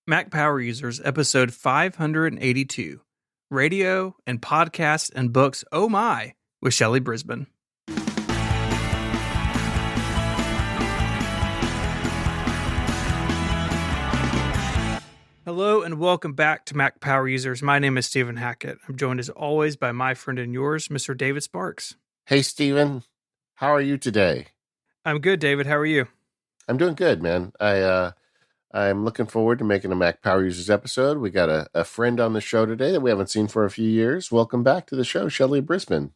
Mac Power Users, episode 582, Radio and Podcast and Books, Oh My, with Shelly Brisbin. Hello and welcome back to Mac Power Users. My name is Stephen Hackett. I'm joined as always by my friend and yours, Mr. David Sparks. Hey, Stephen. How are you today? I'm good, David. How are you? I'm doing good, man. I'm looking forward to making a Mac Power Users episode. We got a friend on the show today that we haven't seen for a few years. Welcome back to the show, Shelly Brisbin.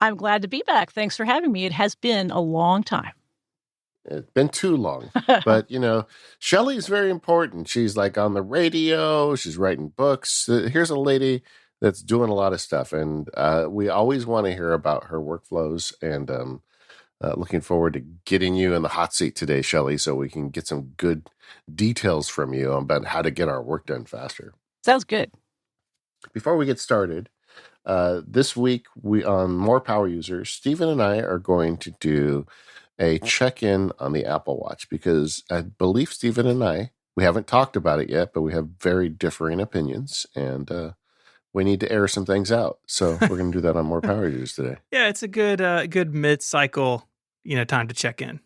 I'm glad to be back. Thanks for having me. It has been a long time. It's been too long. But, you know, Shelly's very important. She's like on the radio. She's writing books. Here's a lady that's doing a lot of stuff. And we always want to hear about her workflows. And looking forward to getting you in the hot seat today, Shelly, so we can get some good details from you about how to get our work done faster. Sounds good. Before we get started, this week on More Power Users, Stephen and I are going to do a check-in on the Apple Watch because I believe Stephen and I, we haven't talked about it yet, but we have very differing opinions and we need to air some things out. So we're going to do that on More Power Users today. Yeah, it's a good mid-cycle, time to check in.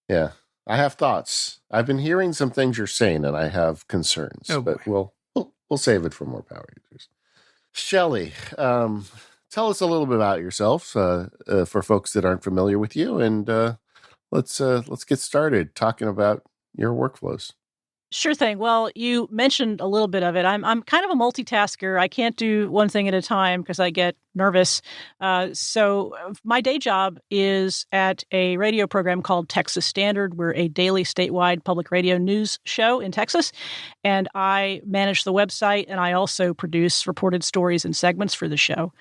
Yeah, I have thoughts. I've been hearing some things you're saying, and I have concerns. But we'll save it for More Power Users. Shelly, tell us a little bit about yourself for folks that aren't familiar with you, and let's get started talking about your workflows. Sure thing. Well, you mentioned a little bit of it. I'm kind of a multitasker. I can't do one thing at a time because I get nervous. So my day job is at a radio program called Texas Standard. We're a daily statewide public radio news show in Texas. And I manage the website, and I also produce reported stories and segments for the show.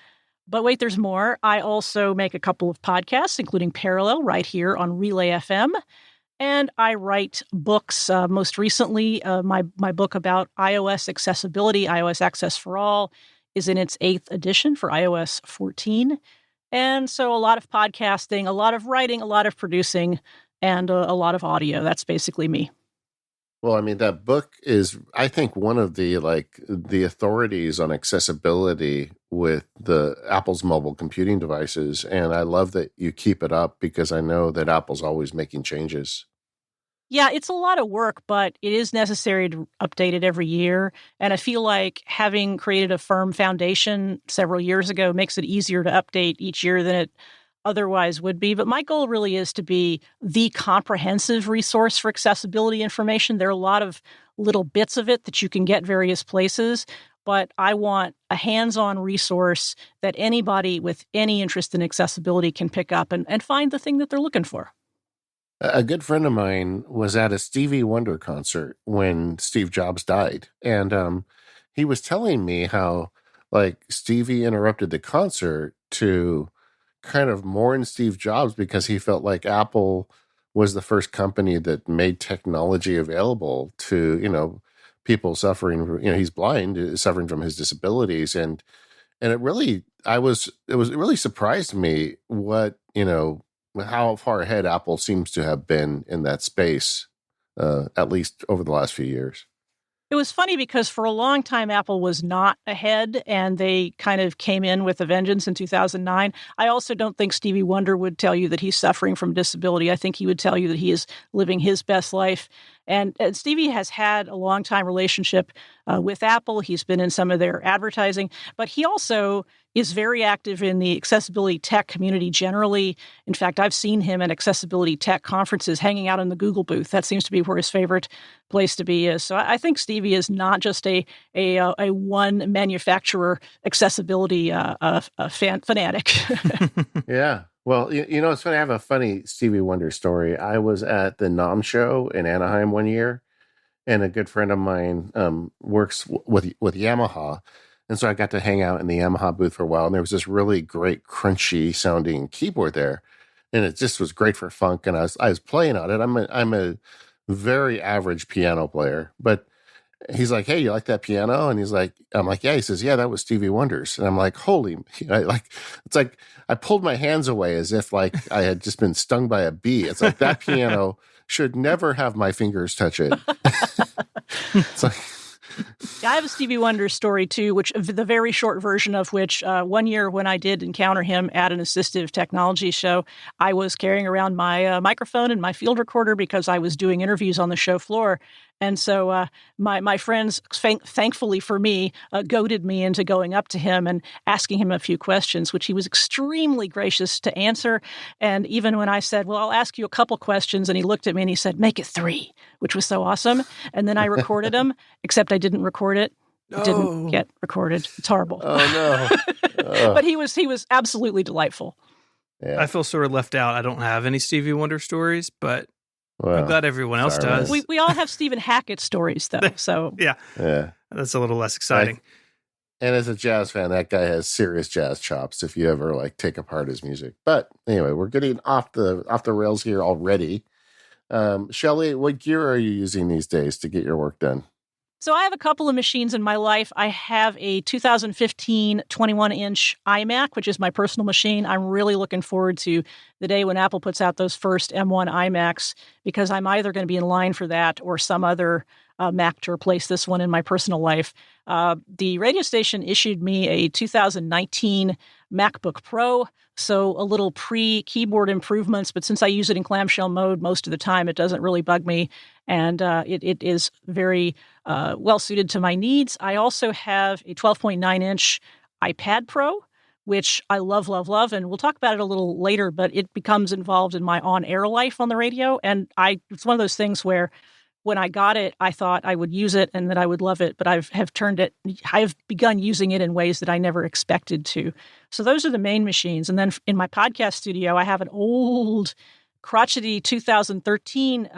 But wait, there's more. I also make a couple of podcasts, including Parallel, right here on Relay FM. And I write books. Most recently, my book about iOS accessibility, iOS Access for All, is in its 8th edition for iOS 14. And so a lot of podcasting, a lot of writing, a lot of producing, and a lot of audio. That's basically me. Well, I mean, that book is, I think, one of the authorities on accessibility with the Apple's mobile computing devices. And I love that you keep it up because I know that Apple's always making changes. Yeah, it's a lot of work, but it is necessary to update it every year. And I feel like having created a firm foundation several years ago makes it easier to update each year than it otherwise would be. But my goal really is to be the comprehensive resource for accessibility information. There are a lot of little bits of it that you can get various places, but I want a hands-on resource that anybody with any interest in accessibility can pick up and find the thing that they're looking for. A good friend of mine was at a Stevie Wonder concert when Steve Jobs died. And he was telling me how, Stevie interrupted the concert to kind of mourn Steve Jobs because he felt like Apple was the first company that made technology available to, people suffering, he's blind, suffering from his disabilities. And it really surprised me what, how far ahead Apple seems to have been in that space, at least over the last few years. It was funny because for a long time, Apple was not ahead, and they kind of came in with a vengeance in 2009. I also don't think Stevie Wonder would tell you that he's suffering from disability. I think he would tell you that he is living his best life. And Stevie has had a long-time relationship with Apple. He's been in some of their advertising, but he also is very active in the accessibility tech community generally. In fact, I've seen him at accessibility tech conferences hanging out in the Google booth. That seems to be where his favorite place to be is. So I think Stevie is not just a one manufacturer accessibility fanatic. Yeah. Well, it's funny. I have a funny Stevie Wonder story. I was at the NOM show in Anaheim one year, and a good friend of mine works with Yamaha. And so I got to hang out in the Yamaha booth for a while, and there was this really great crunchy sounding keyboard there, and it just was great for funk. And I was playing on it. I'm a very average piano player, but he's like, "Hey, you like that piano?" And I'm like, "Yeah." He says, "Yeah, that was Stevie Wonder's." And I'm like, "Holy!" It's like I pulled my hands away as if I had just been stung by a bee. It's like that piano should never have my fingers touch it. It's like, Yeah, I have a Stevie Wonder story too, which the very short version of which one year when I did encounter him at an assistive technology show, I was carrying around my microphone and my field recorder because I was doing interviews on the show floor. And so my friends, thankfully for me, goaded me into going up to him and asking him a few questions, which he was extremely gracious to answer. And even when I said, well, I'll ask you a couple questions, and he looked at me and he said, make it 3, which was so awesome. And then I recorded him, except I didn't record it. It didn't get recorded. It's horrible. Oh, no. But he was absolutely delightful. Yeah. I feel sort of left out. I don't have any Stevie Wonder stories, but I'm glad everyone else does. We all have Stephen Hackett stories, though. So yeah, that's a little less exciting. And as a jazz fan, that guy has serious jazz chops if you ever like take apart his music. But anyway, we're getting off the rails here already. Shelly, what gear are you using these days to get your work done? So I have a couple of machines in my life. I have a 2015 21-inch iMac, which is my personal machine. I'm really looking forward to the day when Apple puts out those first M1 iMacs, because I'm either going to be in line for that or some other Mac to replace this one in my personal life. The radio station issued me a 2019 MacBook Pro, so a little pre-keyboard improvements, but since I use it in clamshell mode most of the time, it doesn't really bug me, and it is very well-suited to my needs. I also have a 12.9-inch iPad Pro, which I love, love, love, and we'll talk about it a little later, but it becomes involved in my on-air life on the radio, and it's one of those things where when I got it, I thought I would use it and that I would love it, but I've begun using it in ways that I never expected to. So those are the main machines. And then in my podcast studio, I have an old crotchety 2013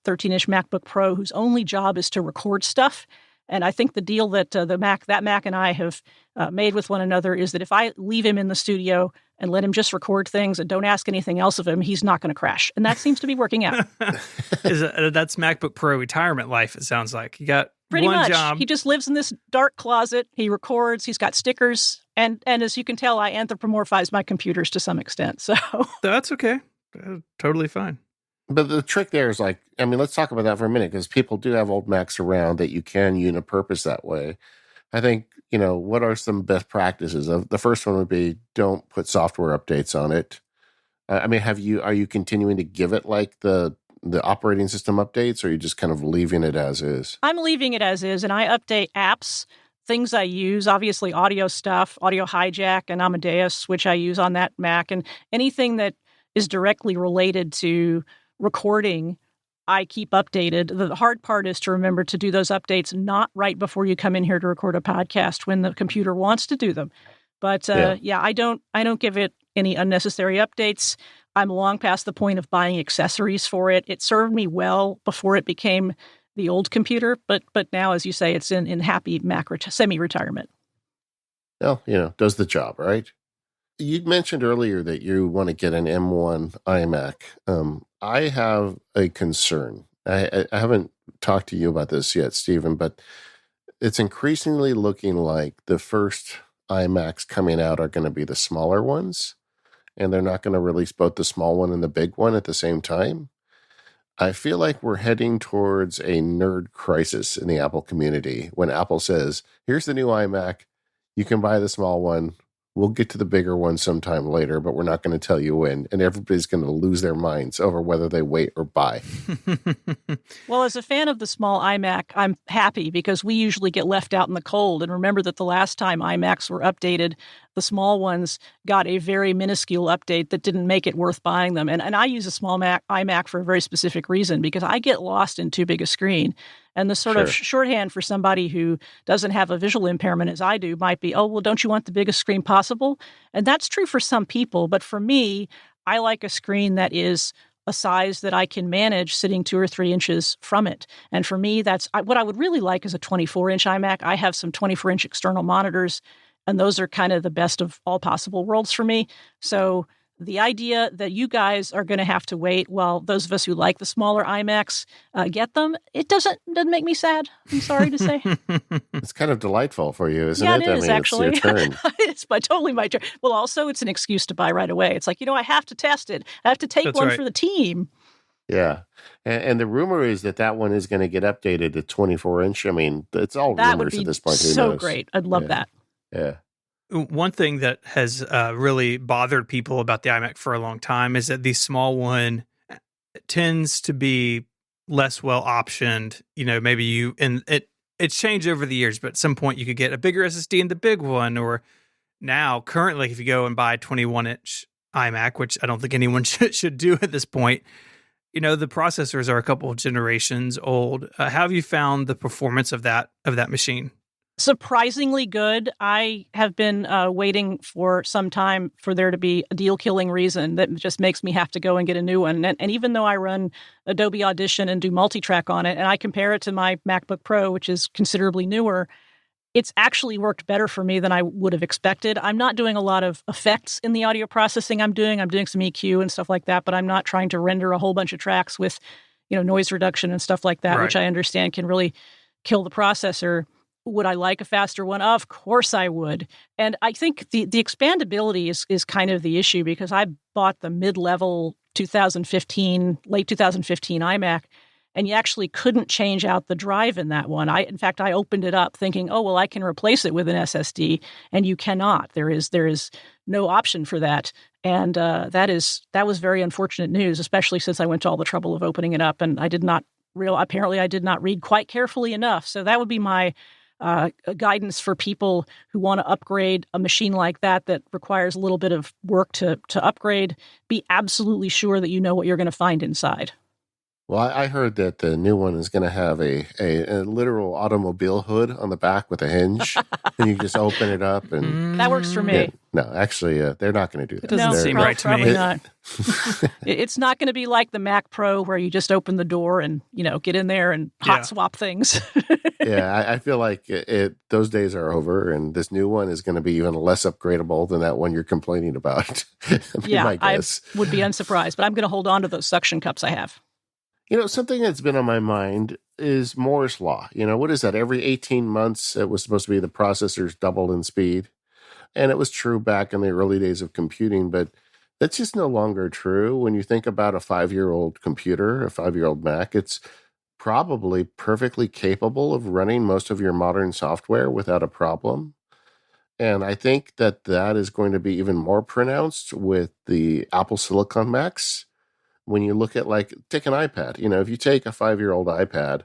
13-inch MacBook Pro whose only job is to record stuff. And I think the deal that that Mac and I have made with one another is that if I leave him in the studio and let him just record things and don't ask anything else of him, he's not going to crash. And that seems to be working out. That's MacBook Pro retirement life, it sounds like. You got Pretty one much. job. He just lives in this dark closet. He records. He's got stickers. And as you can tell, I anthropomorphize my computers to some extent. So that's okay. Totally fine. But the trick there is let's talk about that for a minute, because people do have old Macs around that you can unipurpose that way. I think, what are some best practices? The first one would be don't put software updates on it. Are you continuing to give it like the operating system updates, or are you just kind of leaving it as is? I'm leaving it as is, and I update apps, things I use, obviously audio stuff, Audio Hijack and Amadeus, which I use on that Mac, and anything that is directly related to recording, I keep updated. The hard part is to remember to do those updates not right before you come in here to record a podcast when the computer wants to do them. But I don't give it any unnecessary updates. I'm long past the point of buying accessories for it. It served me well before it became the old computer, but now, as you say, it's in happy Mac semi-retirement. Well, does the job, right? You mentioned earlier that you want to get an M1 iMac. I have a concern. I haven't talked to you about this yet, Stephen, but it's increasingly looking like the first iMacs coming out are going to be the smaller ones, and they're not going to release both the small one and the big one at the same time. I feel like we're heading towards a nerd crisis in the Apple community when Apple says, here's the new iMac. You can buy the small one. We'll get to the bigger one sometime later, but we're not going to tell you when. And everybody's going to lose their minds over whether they wait or buy. Well, as a fan of the small iMac, I'm happy because we usually get left out in the cold. And remember that the last time iMacs were updated, the small ones got a very minuscule update that didn't make it worth buying them. And I use a small iMac for a very specific reason, because I get lost in too big a screen. And the sort of shorthand for somebody who doesn't have a visual impairment as I do might be, oh, well, don't you want the biggest screen possible? And that's true for some people. But for me, I like a screen that is a size that I can manage sitting 2 or 3 inches from it. And for me, that's what I would really like is a 24-inch iMac. I have some 24-inch external monitors, and those are kind of the best of all possible worlds for me. So the idea that you guys are going to have to wait while those of us who like the smaller iMacs get them, it doesn't make me sad. I'm sorry to say. It's kind of delightful for you, isn't it? it? Yeah, it is, actually. It's your turn. It's totally my turn. Well, also, it's an excuse to buy right away. It's like, I have to test it. I have to take one for the team. Yeah. And the rumor is that one is going to get updated to 24-inch. I mean, it's all That would rumors be at this point. Who so knows? great. I'd love that. Yeah. One thing that has really bothered people about the iMac for a long time is that the small one tends to be less well optioned. Maybe it's changed over the years, but at some point you could get a bigger SSD in the big one, or now currently if you go and buy a 21-inch iMac, which I don't think anyone should do at this point, the processors are a couple of generations old. How have you found the performance of that machine? Surprisingly good. I have been waiting for some time for there to be a deal-killing reason that just makes me have to go and get a new one. And even though I run Adobe Audition and do multi-track on it, and I compare it to my MacBook Pro, which is considerably newer, it's actually worked better for me than I would have expected. I'm not doing a lot of effects in the audio processing I'm doing some EQ and stuff like that, but I'm not trying to render a whole bunch of tracks with, noise reduction and stuff like that, Right. which I understand can really kill the processor. Would I like a faster one? Of course I would. And I think the expandability is kind of the issue, because I bought the mid-level late 2015 iMac, and you actually couldn't change out the drive in that one. In fact, I opened it up thinking, oh, well, I can replace it with an SSD, and you cannot. There is no option for that. And that was very unfortunate news, especially since I went to all the trouble of opening it up, and I did not read quite carefully enough. So that would be my guidance for people who want to upgrade a machine like that requires a little bit of work to upgrade. Be absolutely sure that you know what you're going to find inside. Well, I heard that the new one is going to have a literal automobile hood on the back with a hinge, and you just open it up. And that works for me. Yeah, no, actually, they're not going to do that. It doesn't seem right to me. Probably not. It's not going to be like the Mac Pro where you just open the door and get in there and hot swap things. Yeah, I feel like those days are over, and this new one is going to be even less upgradable than that one you're complaining about. I would be unsurprised, but I'm going to hold on to those suction cups I have. Something that's been on my mind is Moore's Law. What is that? Every 18 months, it was supposed to be the processors doubled in speed. And it was true back in the early days of computing, but that's just no longer true. When you think about a 5-year-old computer, a 5-year-old Mac, it's probably perfectly capable of running most of your modern software without a problem. And I think that is going to be even more pronounced with the Apple Silicon Macs. When you look at, take an iPad, if you take a 5-year-old iPad,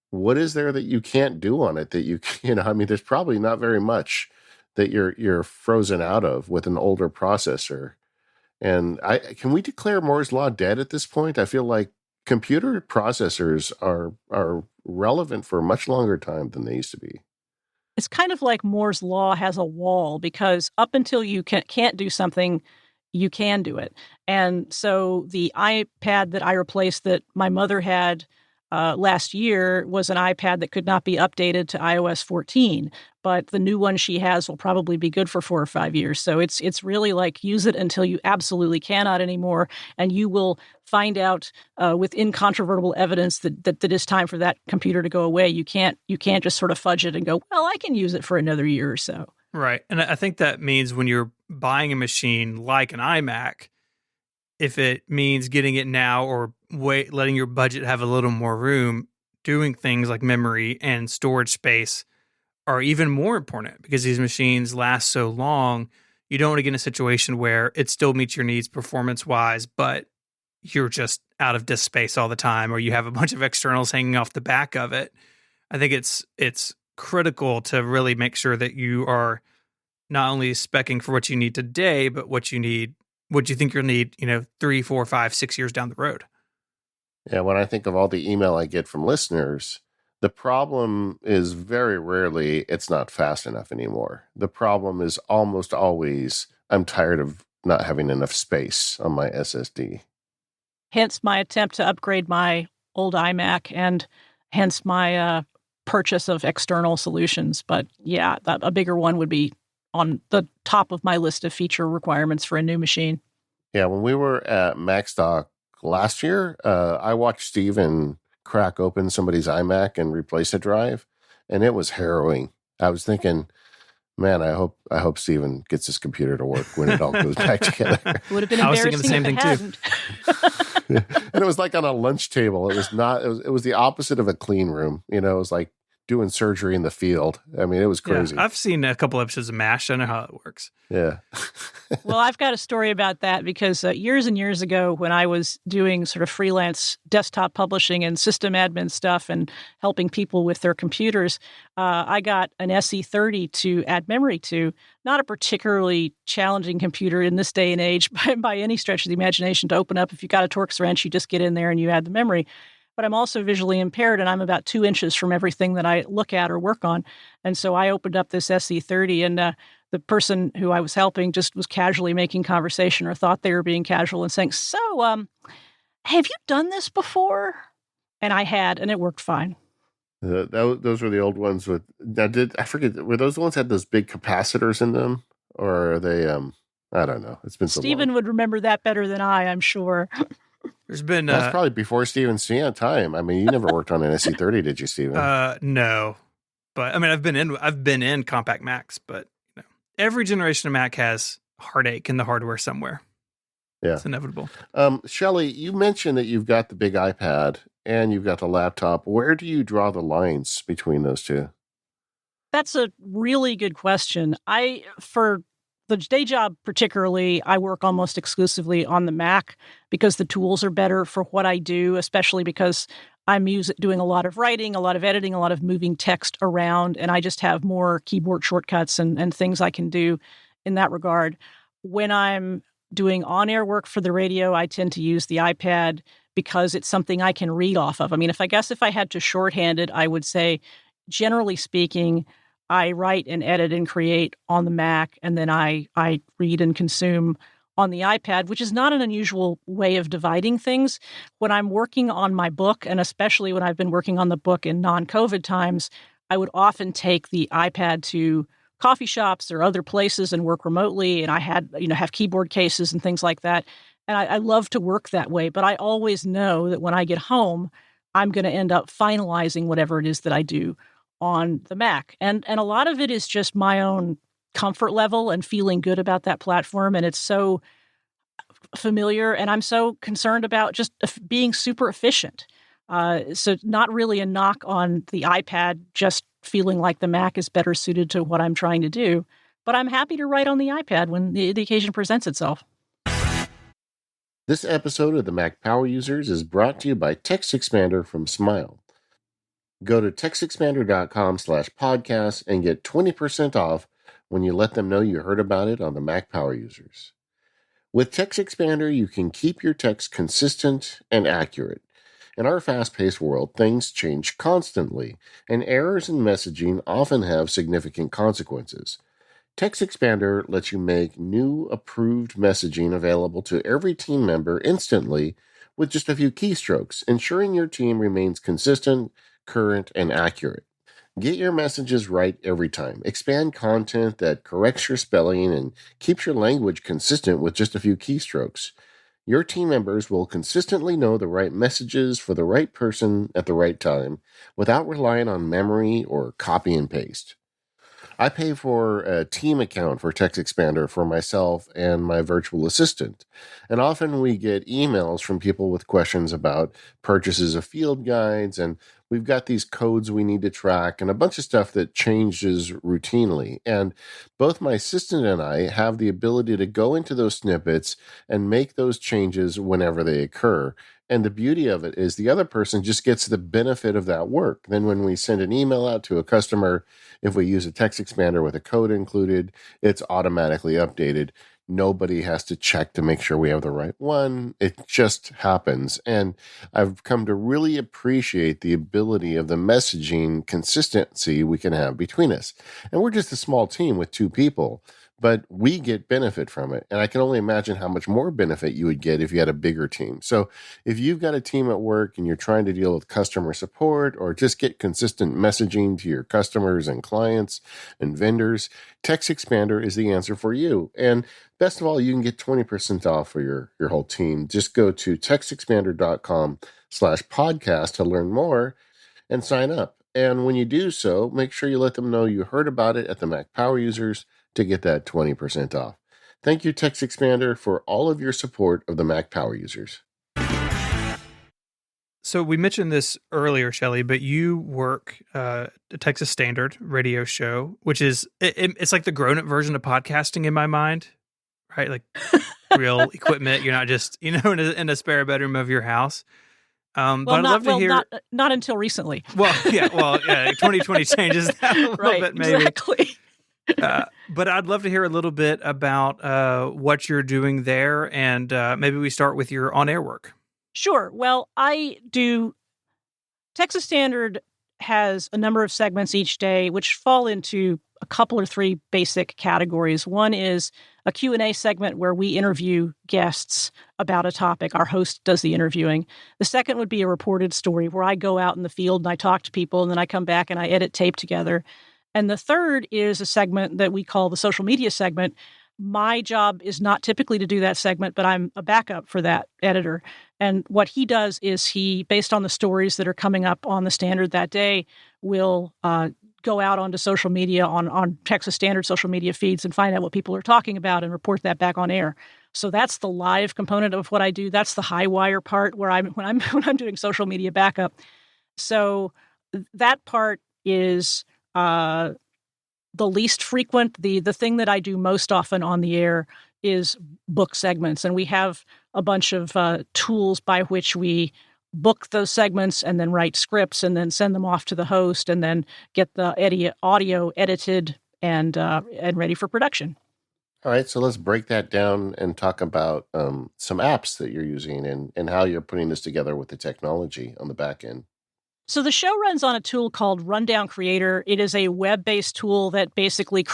what is there that you can't do on it that there's probably not very much that you're frozen out of with an older processor. And can we declare Moore's Law dead at this point? I feel like computer processors are relevant for a much longer time than they used to be. It's kind of like Moore's Law has a wall, because up until you can't do something, you can do it. And so the iPad that I replaced that my mother had last year was an iPad that could not be updated to iOS 14. But the new one she has will probably be good for 4 or 5 years. So it's really like use it until you absolutely cannot anymore. And you will find out with incontrovertible evidence that it's time for that computer to go away. You can't just sort of fudge it and go, well, I can use it for another year or so. Right. And I think that means when you're buying a machine like an iMac, if it means getting it now or letting your budget have a little more room, doing things like memory and storage space are even more important, because these machines last so long. You don't want to get in a situation where it still meets your needs performance-wise, but you're just out of disk space all the time, or you have a bunch of externals hanging off the back of it. I think it's critical to really make sure that you are not only speccing for what you need today, but what you think you'll need, 3, 4, 5, 6 years down the road. Yeah, when I think of all the email I get from listeners, the problem is very rarely it's not fast enough anymore. The problem is almost always I'm tired of not having enough space on my SSD. Hence my attempt to upgrade my old iMac, and hence my purchase of external solutions. But yeah, a bigger one would be on the top of my list of feature requirements for a new machine. Yeah, when we were at MacStock last year, I watched Steven crack open somebody's iMac and replace a drive, and it was harrowing. I was thinking, Man, I hope Steven gets his computer to work when it all goes back together. Would have been I was thinking the embarrassing same if thing, it too. hadn't. And it was like on a lunch table. It was not. It was the opposite of a clean room. You know, it was like doing surgery in the field. I mean, it was crazy. Yeah, I've seen a couple episodes of MASH. I know how it works. Yeah. Well, I've got a story about that because years and years ago, when I was doing sort of freelance desktop publishing and system admin stuff and helping people with their computers, I got an SE30 to add memory to. Not a particularly challenging computer in this day and age by any stretch of the imagination to open up. If you got a Torx wrench, you just get in there and you add the memory. But I'm also visually impaired, and I'm about 2 inches from everything that I look at or work on. And so I opened up this SE30, and the person who I was helping just was casually making conversation or thought they were being casual and saying, "So, have you done this before?" And I had, and it worked fine. Those were the old ones with. Now, I forget? Were those the ones that had those big capacitors in them, or are they? I don't know. It's been so long. Stephen would remember that better than I'm sure. There's been That's probably before Steven's time. I mean, you never worked on an SE30, did you, Steven? No, but I mean, I've been in compact Macs, but you know, every generation of Mac has heartache in the hardware somewhere. Yeah, it's inevitable. Shelly, you mentioned that you've got the big iPad and you've got the laptop. Where do you draw the lines between those two? That's a really good question. For the day job particularly, I work almost exclusively on the Mac because the tools are better for what I do, especially because I'm doing a lot of writing, a lot of editing, a lot of moving text around, and I just have more keyboard shortcuts and things I can do in that regard. When I'm doing on-air work for the radio, I tend to use the iPad because it's something I can read off of. I mean, if I had to shorthand it, I would say, generally speaking, I write and edit and create on the Mac, and then I read and consume on the iPad, which is not an unusual way of dividing things. When I'm working on my book, and especially when I've been working on the book in non-COVID times, I would often take the iPad to coffee shops or other places and work remotely. And I have keyboard cases and things like that. And I love to work that way. But I always know that when I get home, I'm going to end up finalizing whatever it is that I do on the Mac. And a lot of it is just my own comfort level and feeling good about that platform. And it's so familiar, and I'm so concerned about just being super efficient. So not really a knock on the iPad, just feeling like the Mac is better suited to what I'm trying to do. But I'm happy to write on the iPad when the occasion presents itself. This episode of the Mac Power Users is brought to you by TextExpander from Smile. Go to textexpander.com/podcast and get 20% off when you let them know you heard about it on the Mac Power Users. With TextExpander, you can keep your text consistent and accurate. In our fast-paced world, things change constantly, and errors in messaging often have significant consequences. TextExpander lets you make new approved messaging available to every team member instantly with just a few keystrokes, ensuring your team remains consistent, current, and accurate. Get your messages right every time. Expand content that corrects your spelling and keeps your language consistent with just a few keystrokes. Your team members will consistently know the right messages for the right person at the right time without relying on memory or copy and paste. I pay for a team account for TextExpander for myself and my virtual assistant. And often we get emails from people with questions about purchases of field guides, and we've got these codes we need to track and a bunch of stuff that changes routinely. And both my assistant and I have the ability to go into those snippets and make those changes whenever they occur. And the beauty of it is the other person just gets the benefit of that work. Then when we send an email out to a customer, if we use a TextExpander with a code included, it's automatically updated. Nobody has to check to make sure we have the right one. It just happens. And I've come to really appreciate the ability of the messaging consistency we can have between us. And we're just a small team with 2 people, but we get benefit from it. And I can only imagine how much more benefit you would get if you had a bigger team. So if you've got a team at work and you're trying to deal with customer support or just get consistent messaging to your customers and clients and vendors, TextExpander is the answer for you. And best of all, you can get 20% off for your whole team. Just go to textexpander.com/podcast to learn more and sign up. And when you do so, make sure you let them know you heard about it at the Mac Power Users to get that 20% off. Thank you, Text Expander, for all of your support of the Mac Power Users. So we mentioned this earlier, Shelly, but you work a Texas Standard radio show, which is it's like the grown-up version of podcasting in my mind, right? Like real equipment. You're not just in a spare bedroom of your house. But I'd love to hear. Not until recently. Well, yeah. 2020 changes that a little right, bit, maybe. Exactly. But I'd love to hear a little bit about what you're doing there, and maybe we start with your on-air work. Sure. Well, Texas Standard has a number of segments each day, which fall into a couple or three basic categories. One is a Q&A segment where we interview guests about a topic. Our host does the interviewing. The second would be a reported story where I go out in the field and I talk to people, and then I come back and I edit tape together. And the third is a segment that we call the social media segment. My job is not typically to do that segment, but I'm a backup for that editor. And what he does is he, based on the stories that are coming up on the Standard that day, will go out onto social media, on Texas Standard social media feeds, and find out what people are talking about and report that back on air. So that's the live component of what I do. That's the high wire part where when I'm doing social media backup. So that part is the least frequent. The thing that I do most often on the air is book segments. And we have a bunch of tools by which we book those segments and then write scripts and then send them off to the host and then get the audio edited and ready for production. All right, so let's break that down and talk about some apps that you're using and how you're putting this together with the technology on the back end. So the show runs on a tool called Rundown Creator. It is a web-based tool that basically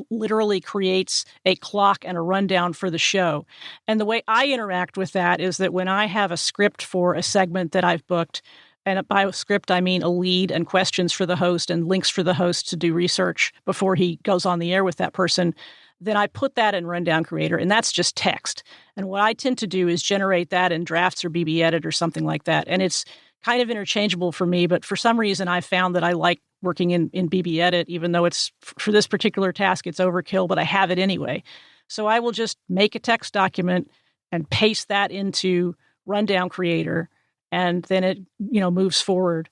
literally creates a clock and a rundown for the show. And the way I interact with that is that when I have a script for a segment that I've booked, and by script I mean a lead and questions for the host and links for the host to do research before he goes on the air with that person, then I put that in Rundown Creator, and that's just text. And what I tend to do is generate that in Drafts or BB Edit or something like that. And it's kind of interchangeable for me, but for some reason I found that I like working in BB Edit, even though it's for this particular task, it's overkill, but I have it anyway. So I will just make a text document and paste that into Rundown Creator, and then it moves forward.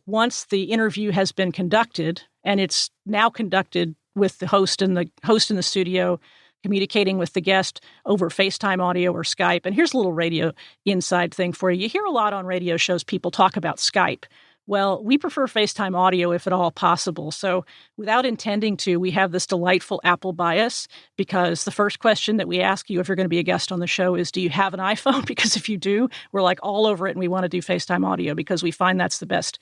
Once the interview has been conducted, and it's now conducted with the host in the studio, communicating with the guest over FaceTime audio or Skype. And here's a little radio inside thing for you. You hear a lot on radio shows people talk about Skype. Well, we prefer FaceTime audio if at all possible. So without intending to, we have this delightful Apple bias, because the first question that we ask you if you're going to be a guest on the show is, do you have an iPhone? Because if you do, we're like all over it and we want to do FaceTime audio because we find that's the best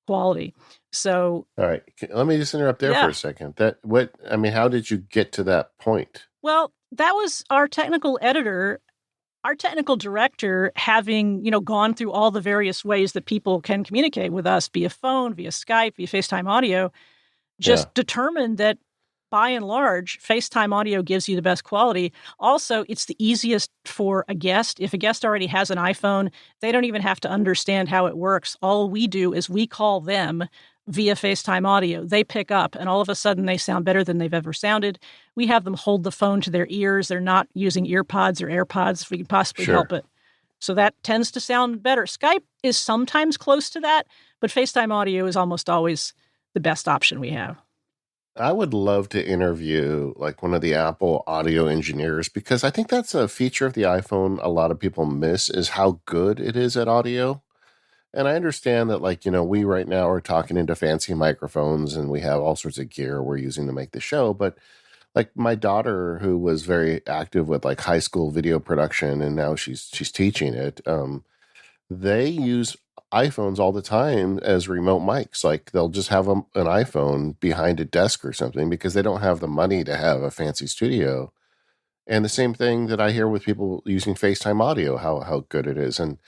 quality. So, all right, let me just interrupt there for a second. How did you get to that point? Well, that was our technical editor, our technical director, having, gone through all the various ways that people can communicate with us via phone, via Skype, via FaceTime audio, just determined that by and large, FaceTime audio gives you the best quality. Also, it's the easiest for a guest. If a guest already has an iPhone, they don't even have to understand how it works. All we do is we call them via FaceTime audio. They pick up, and all of a sudden they sound better than they've ever sounded. We have them hold the phone to their ears. They're not using earpods or AirPods if we can possibly help it. So that tends to sound better. Skype is sometimes close to that, but FaceTime audio is almost always the best option we have. I would love to interview like one of the Apple audio engineers, because I think that's a feature of the iPhone a lot of people miss, is how good it is at audio. And I understand that, we right now are talking into fancy microphones and we have all sorts of gear we're using to make the show. But like my daughter, who was very active with like high school video production, and now she's teaching it, they use iPhones all the time as remote mics. Like they'll just have an iPhone behind a desk or something because they don't have the money to have a fancy studio. And the same thing that I hear with people using FaceTime audio, how good it is. And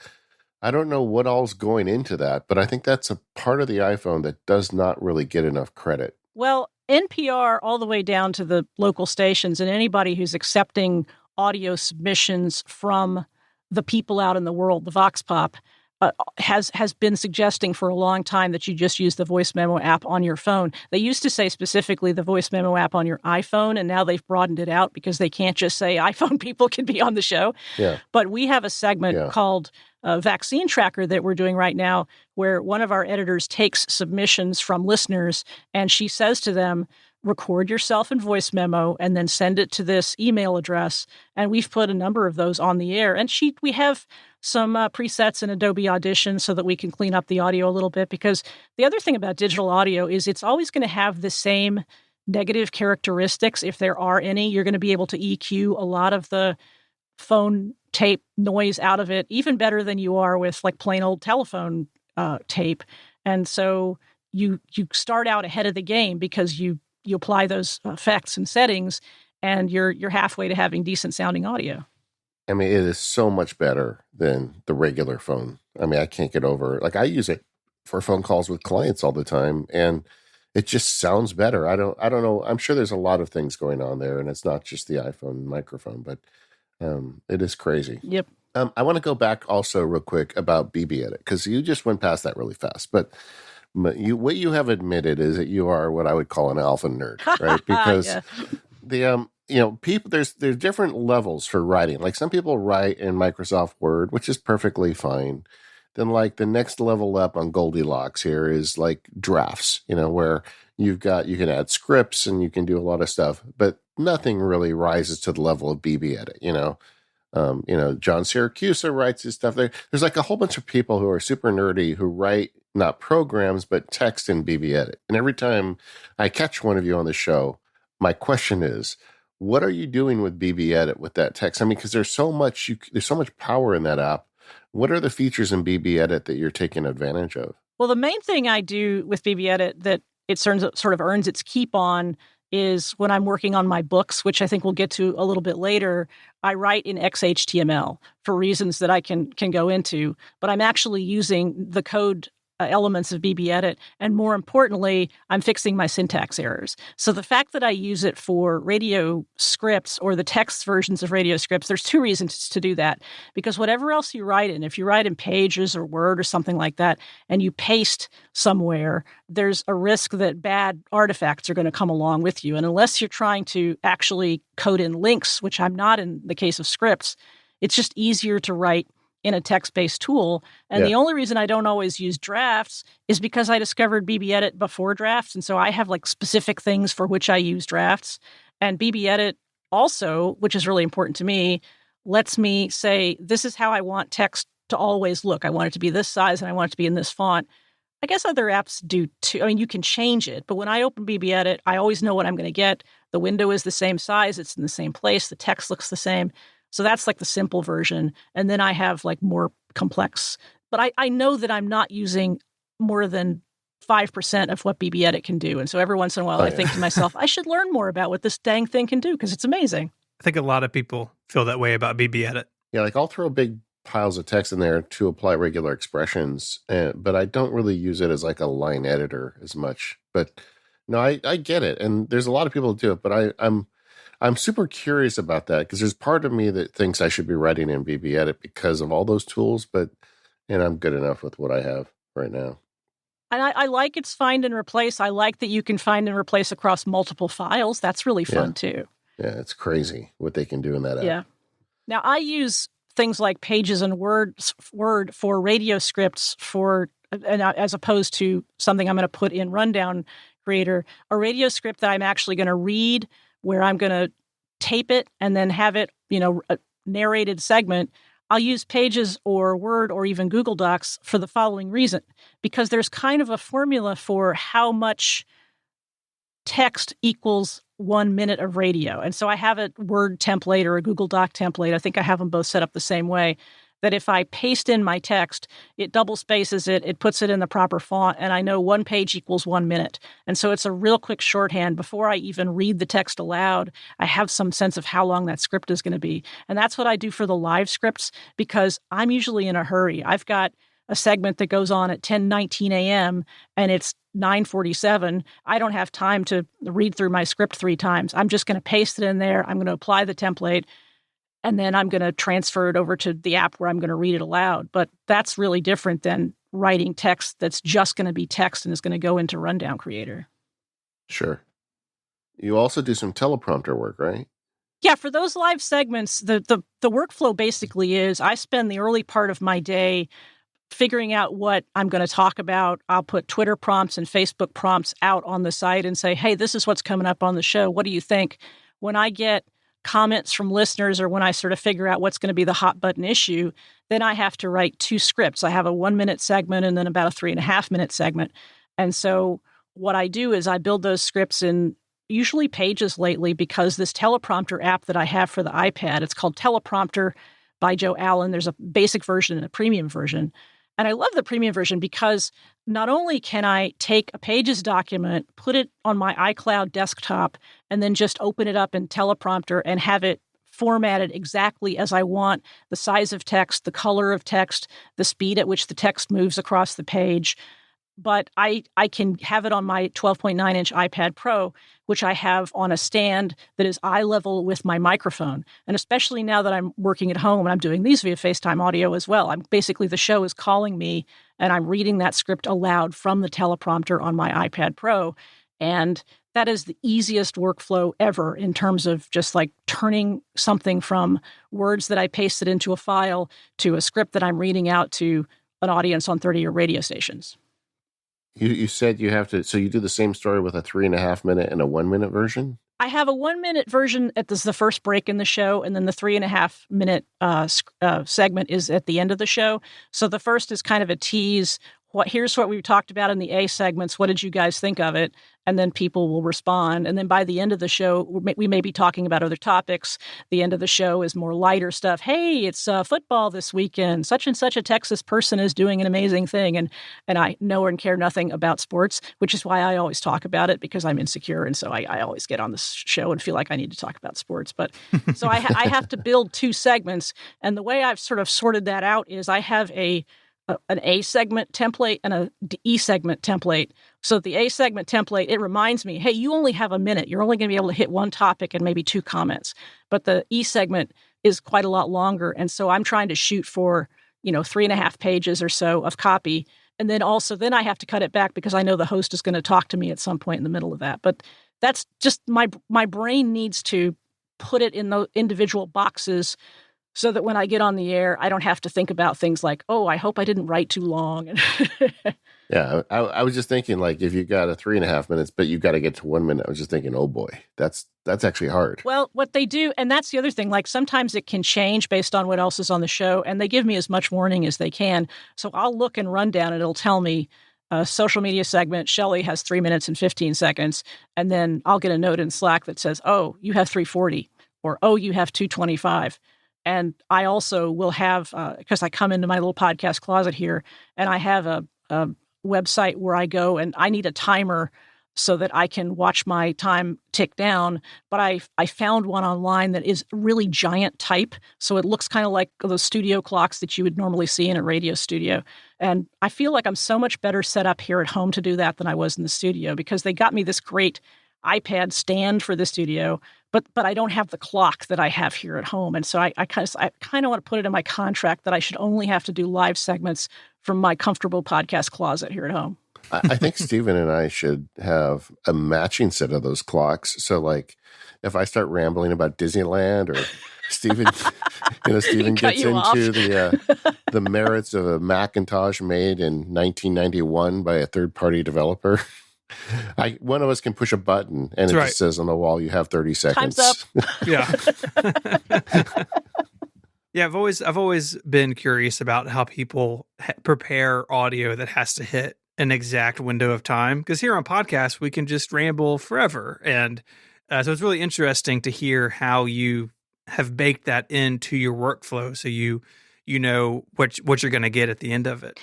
I don't know what all's going into that, but I think that's a part of the iPhone that does not really get enough credit. Well, NPR all the way down to the local stations and anybody who's accepting audio submissions from the people out in the world, the Vox Pop, has been suggesting for a long time that you just use the voice memo app on your phone. They used to say specifically the voice memo app on your iPhone, and now they've broadened it out because they can't just say iPhone people can be on the show. Yeah. But we have a segment called Vaccine Tracker that we're doing right now, where one of our editors takes submissions from listeners, and she says to them, record yourself in voice memo and then send it to this email address. And we've put a number of those on the air. And we have some presets in Adobe Audition so that we can clean up the audio a little bit, because the other thing about digital audio is it's always going to have the same negative characteristics. If there are any, you're going to be able to EQ a lot of the phone tape noise out of it, even better than you are with like plain old telephone tape. And so you start out ahead of the game because you apply those effects and settings, and you're halfway to having decent sounding audio. I mean, it is so much better than the regular phone. I mean, I can't get over it. Like, I use it for phone calls with clients all the time, and it just sounds better. I don't know. I'm sure there's a lot of things going on there, and it's not just the iPhone microphone, but it is crazy. Yep. I want to go back also real quick about BB Edit, because you just went past that really fast. But what you have admitted is that you are what I would call an alpha nerd, right? Because people, there's different levels for writing. Like, some people write in Microsoft Word, which is perfectly fine. Then, like, the next level up on Goldilocks here is like drafts, where you can add scripts and you can do a lot of stuff, but nothing really rises to the level of BB Edit. John Siracusa writes his stuff there. There's like a whole bunch of people who are super nerdy who write not programs, but text in BB Edit. And every time I catch one of you on the show, my question is, what are you doing with BB Edit with that text? I mean, because there's so much power in that app. What are the features in BB Edit that you're taking advantage of? Well, the main thing I do with BB Edit that it sort of earns its keep on is when I'm working on my books, which I think we'll get to a little bit later. I write in XHTML for reasons that I can go into, but I'm actually using the code elements of BB Edit. And more importantly, I'm fixing my syntax errors. So the fact that I use it for radio scripts or the text versions of radio scripts, there's two reasons to do that. Because whatever else you write in, if you write in Pages or Word or something like that, and you paste somewhere, there's a risk that bad artifacts are going to come along with you. And unless you're trying to actually code in links, which I'm not in the case of scripts, it's just easier to write in a text-based tool. And the only reason I don't always use drafts is because I discovered BB Edit before drafts. And so I have like specific things for which I use drafts. And BB Edit also, which is really important to me, lets me say, this is how I want text to always look. I want it to be this size and I want it to be in this font. I guess other apps do too. I mean, you can change it, but when I open BB Edit, I always know what I'm going to get. The window is the same size. It's in the same place. The text looks the same. So that's like the simple version. And then I have like more complex. But I know that I'm not using more than 5% of what BB Edit can do. And so every once in a while, I think to myself, I should learn more about what this dang thing can do because it's amazing. I think a lot of people feel that way about BB Edit. Yeah, like I'll throw big piles of text in there to apply regular expressions, but I don't really use it as like a line editor as much. But no, I get it. And there's a lot of people who do it, but I'm super curious about that because there's part of me that thinks I should be writing in BB Edit because of all those tools, and I'm good enough with what I have right now. And I like its find and replace. I like that you can find and replace across multiple files. That's really fun too. Yeah, it's crazy what they can do in that app. Yeah. Now I use things like Pages and Word for radio scripts as opposed to something I'm going to put in Rundown Creator, a radio script that I'm actually going to read, where I'm going to tape it and then have it, a narrated segment. I'll use Pages or Word or even Google Docs for the following reason, because there's kind of a formula for how much text equals 1 minute of radio. And so I have a Word template or a Google Doc template. I think I have them both set up the same way, that if I paste in my text, it double spaces it, it puts it in the proper font, and I know 1 page equals 1 minute. And so it's a real quick shorthand. Before I even read the text aloud, I have some sense of how long that script is going to be. And that's what I do for the live scripts, because I'm usually in a hurry. I've got a segment that goes on at 10:19 a.m. and it's 9:47. I don't have time to read through my script 3 times. I'm just going to paste it in there. I'm going to apply the template. and then I'm going to transfer it over to the app where I'm going to read it aloud. But that's really different than writing text that's just going to be text and is going to go into Rundown Creator. Sure. You also do some teleprompter work, right? Yeah, for those live segments, the workflow basically is I spend the early part of my day figuring out what I'm going to talk about. I'll put Twitter prompts and Facebook prompts out on the site and say, hey, this is what's coming up on the show. What do you think? When I get comments from listeners or when I sort of figure out what's going to be the hot button issue, then I have to write 2 scripts. I have a 1-minute segment and then about a 3.5-minute segment. And so what I do is I build those scripts in usually Pages lately, because this teleprompter app that I have for the iPad, it's called Teleprompter by Joe Allen. There's a basic version and a premium version. And I love the premium version because not only can I take a Pages document, put it on my iCloud desktop, and then just open it up in Teleprompter and have it formatted exactly as I want, the size of text, the color of text, the speed at which the text moves across the page. But I can have it on my 12.9-inch iPad Pro, which I have on a stand that is eye level with my microphone. And especially now that I'm working at home and I'm doing these via FaceTime audio as well, I'm basically the show is calling me and I'm reading that script aloud from the teleprompter on my iPad Pro. And that is the easiest workflow ever in terms of just like turning something from words that I pasted into a file to a script that I'm reading out to an audience on 30-year radio stations. You said you have to, so you do the same story with a 3.5-minute and a 1-minute version? I have a 1-minute version at the first break in the show, and then the 3.5-minute segment is at the end of the show. So the first is kind of a tease. Here's what we talked about in the A segments. What did you guys think of it? And then people will respond. And then by the end of the show, we may be talking about other topics. The end of the show is more lighter stuff. Hey, it's football this weekend. Such and such a Texas person is doing an amazing thing. And I know and care nothing about sports, which is why I always talk about it, because I'm insecure. And so I always get on this show and feel like I need to talk about sports. But so I have to build 2 segments. And the way I've sort of sorted that out is I have an A segment template and a E segment template. So the A segment template, it reminds me, hey, you only have a minute. You're only going to be able to hit 1 topic and maybe 2 comments. But the E segment is quite a lot longer. And so I'm trying to shoot for, 3.5 pages or so of copy. And then then I have to cut it back because I know the host is going to talk to me at some point in the middle of that. But that's just my brain needs to put it in the individual boxes so that when I get on the air, I don't have to think about things like, oh, I hope I didn't write too long. Yeah, I was just thinking, like, if you got a 3.5 minutes, but you got to get to 1 minute, I was just thinking, oh boy, that's actually hard. Well, what they do, and that's the other thing, like sometimes it can change based on what else is on the show, and they give me as much warning as they can. So I'll look and run down, and it'll tell me, social media segment, Shelly has 3 minutes and 15 seconds, and then I'll get a note in Slack that says, oh, you have 3:40, or oh, you have 2:25. And I also will have, because I come into my little podcast closet here, and I have a website where I go and I need a timer so that I can watch my time tick down. But I found one online that is really giant type. So it looks kind of like those studio clocks that you would normally see in a radio studio. And I feel like I'm so much better set up here at home to do that than I was in the studio, because they got me this great iPad stand for the studio, but I don't have the clock that I have here at home. And so I kind of want to put it in my contract that I should only have to do live segments from my comfortable podcast closet here at home. I think Stephen and I should have a matching set of those clocks. So, like, if I start rambling about Disneyland, or Stephen gets into the merits of a Macintosh made in 1991 by a third-party developer, one of us can push a button and just says on the wall, "You have 30 seconds." Time's up. Yeah. Yeah, I've always been curious about how people prepare audio that has to hit an exact window of time, because here on podcasts we can just ramble forever, and so it's really interesting to hear how you have baked that into your workflow, so you know what you're going to get at the end of it.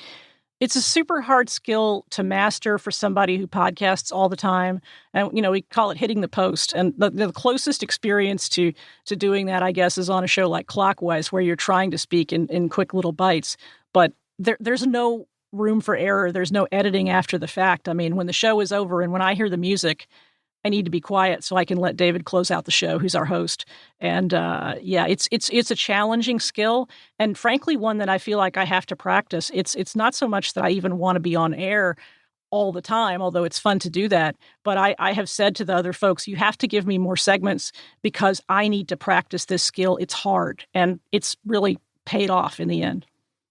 It's a super hard skill to master for somebody who podcasts all the time. And, we call it hitting the post. And the closest experience to doing that, I guess, is on a show like Clockwise, where you're trying to speak in quick little bites. But there's no room for error. There's no editing after the fact. I mean, when the show is over and when I hear the music I need to be quiet so I can let David close out the show, who's our host. And it's a challenging skill, and frankly, one that I feel like I have to practice. It's not so much that I even want to be on air all the time, although it's fun to do that. But I have said to the other folks, you have to give me more segments because I need to practice this skill. It's hard, and it's really paid off in the end.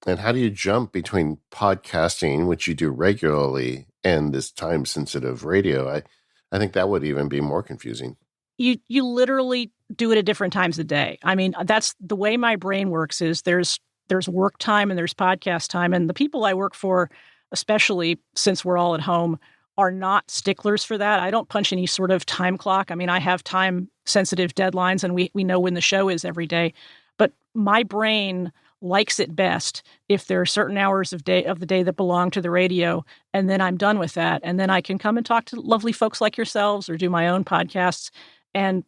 And how do you jump between podcasting, which you do regularly, and this time-sensitive radio? I think that would even be more confusing. You literally do it at different times of the day. I mean, that's the way my brain works. Is there's work time and there's podcast time, and the people I work for, especially since we're all at home, are not sticklers for that. I don't punch any sort of time clock. I mean, I have time-sensitive deadlines, and we know when the show is every day. But my brain likes it best if there are certain hours of the day that belong to the radio, and then I'm done with that. And then I can come and talk to lovely folks like yourselves or do my own podcasts, and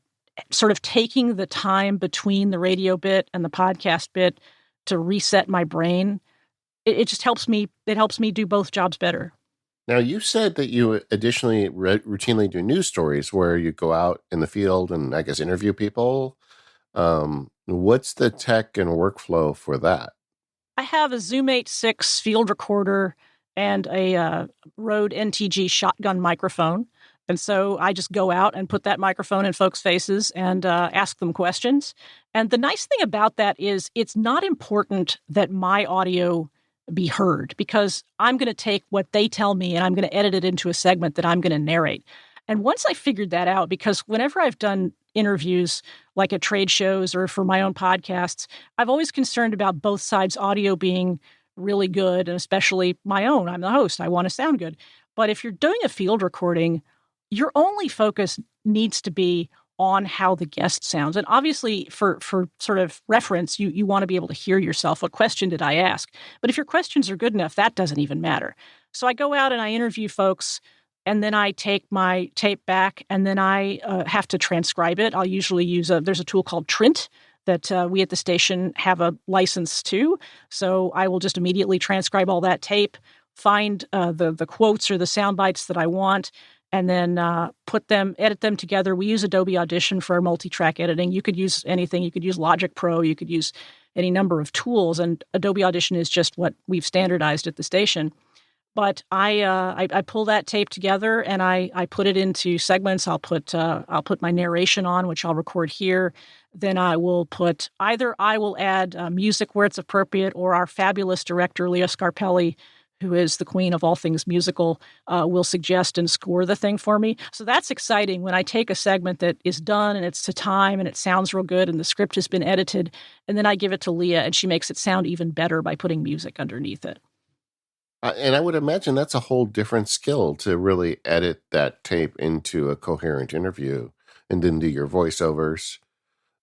sort of taking the time between the radio bit and the podcast bit to reset my brain. It just helps me. It helps me do both jobs better. Now, you said that you additionally routinely do news stories where you go out in the field and, I guess, interview people. What's the tech and workflow for that? I have a Zoom 8.6 field recorder and a Rode NTG shotgun microphone. And so I just go out and put that microphone in folks' faces and ask them questions. And the nice thing about that is it's not important that my audio be heard, because I'm going to take what they tell me and I'm going to edit it into a segment that I'm going to narrate. And once I figured that out, because whenever I've done interviews like at trade shows or for my own podcasts, I've always concerned about both sides' audio being really good, and especially my own. I'm the host. I want to sound good. But if you're doing a field recording, your only focus needs to be on how the guest sounds. And obviously, for sort of reference, you want to be able to hear yourself. What question did I ask? But if your questions are good enough, that doesn't even matter. So I go out and I interview folks, and then I take my tape back, and then I have to transcribe it. I'll usually use there's a tool called Trint that we at the station have a license to. So I will just immediately transcribe all that tape, find the quotes or the sound bites that I want, and then edit them together. We use Adobe Audition for our multi-track editing. You could use anything. You could use Logic Pro. You could use any number of tools, and Adobe Audition is just what we've standardized at the station. But I pull that tape together and I put it into segments. I'll put my narration on, which I'll record here. Then I will add music where it's appropriate, or our fabulous director Leah Scarpelli, who is the queen of all things musical, will suggest and score the thing for me. So that's exciting when I take a segment that is done and it's to time and it sounds real good and the script has been edited, and then I give it to Leah and she makes it sound even better by putting music underneath it. And I would imagine that's a whole different skill to really edit that tape into a coherent interview and then do your voiceovers.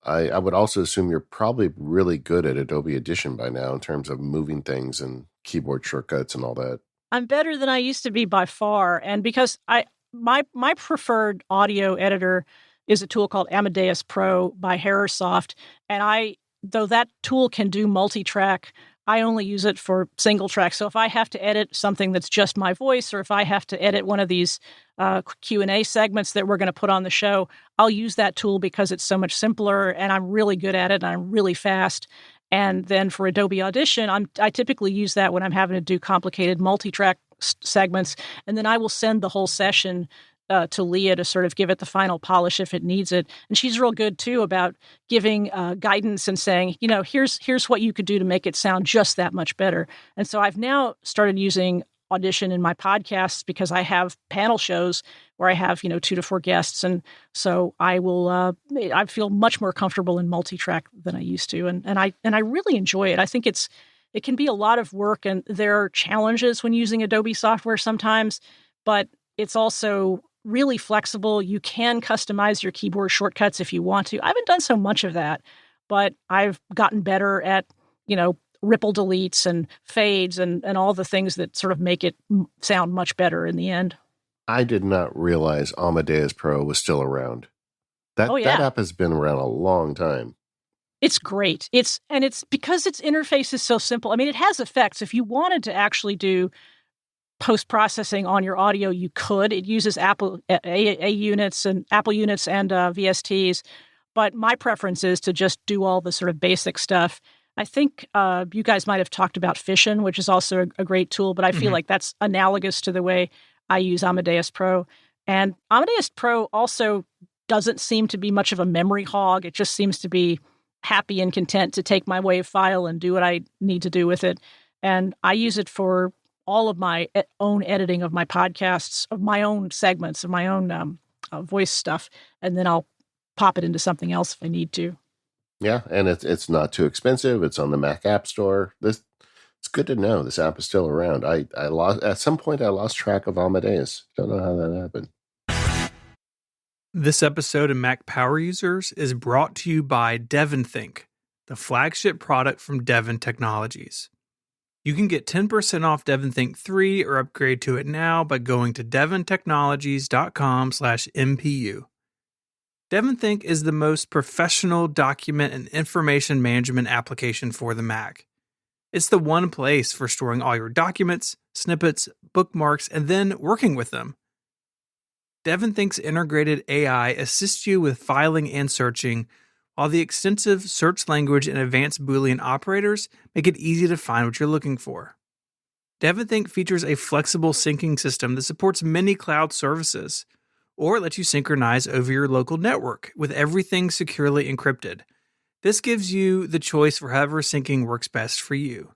I would also assume you're probably really good at Adobe Audition by now in terms of moving things and keyboard shortcuts and all that. I'm better than I used to be by far. And because my preferred audio editor is a tool called Amadeus Pro by Harrorsoft. And though that tool can do multi-track, I only use it for single track. So if I have to edit something that's just my voice, or if I have to edit one of these Q&A segments that we're going to put on the show, I'll use that tool because it's so much simpler and I'm really good at it and I'm really fast. And then for Adobe Audition, I typically use that when I'm having to do complicated multi-track segments. And then I will send the whole session to Leah to sort of give it the final polish if it needs it. And she's real good, too, about giving guidance and saying, here's what you could do to make it sound just that much better. And so I've now started using Audition in my podcasts because I have panel shows where I have, 2 to 4 guests. And so I feel much more comfortable in multi-track than I used to. And I really enjoy it. I think it can be a lot of work, and there are challenges when using Adobe software sometimes, but it's also really flexible. You can customize your keyboard shortcuts if you want to. I haven't done so much of that, but I've gotten better at, ripple deletes and fades and all the things that sort of make it sound much better in the end. I did not realize Amadeus Pro was still around. That app has been around a long time. It's great. It's because its interface is so simple. I mean, it has effects. If you wanted to actually do post-processing on your audio, you could. It uses Apple A units and Apple units and VSTs. But my preference is to just do all the sort of basic stuff. I think you guys might have talked about Fission, which is also a great tool, but I feel like that's analogous to the way I use Amadeus Pro. And Amadeus Pro also doesn't seem to be much of a memory hog. It just seems to be happy and content to take my WAV file and do what I need to do with it. And I use it for all of my own editing of my podcasts, of my own segments, of my own voice stuff. And then I'll pop it into something else if I need to. Yeah, and it's not too expensive. It's on the Mac App Store. It's good to know this app is still around. I lost at some point. I lost track of Amadeus. Don't know how that happened. This episode of Mac Power Users is brought to you by DevonThink, the flagship product from Devon Technologies. You can get 10% off DevonThink 3 or upgrade to it now by going to devontechnologies.com/MPU. DevonThink is the most professional document and information management application for the Mac. It's the one place for storing all your documents, snippets, bookmarks, and then working with them. DevonThink's integrated AI assists you with filing and searching, while the extensive search language and advanced Boolean operators make it easy to find what you're looking for. DevonThink features a flexible syncing system that supports many cloud services, or lets you synchronize over your local network with everything securely encrypted. This gives you the choice for however syncing works best for you.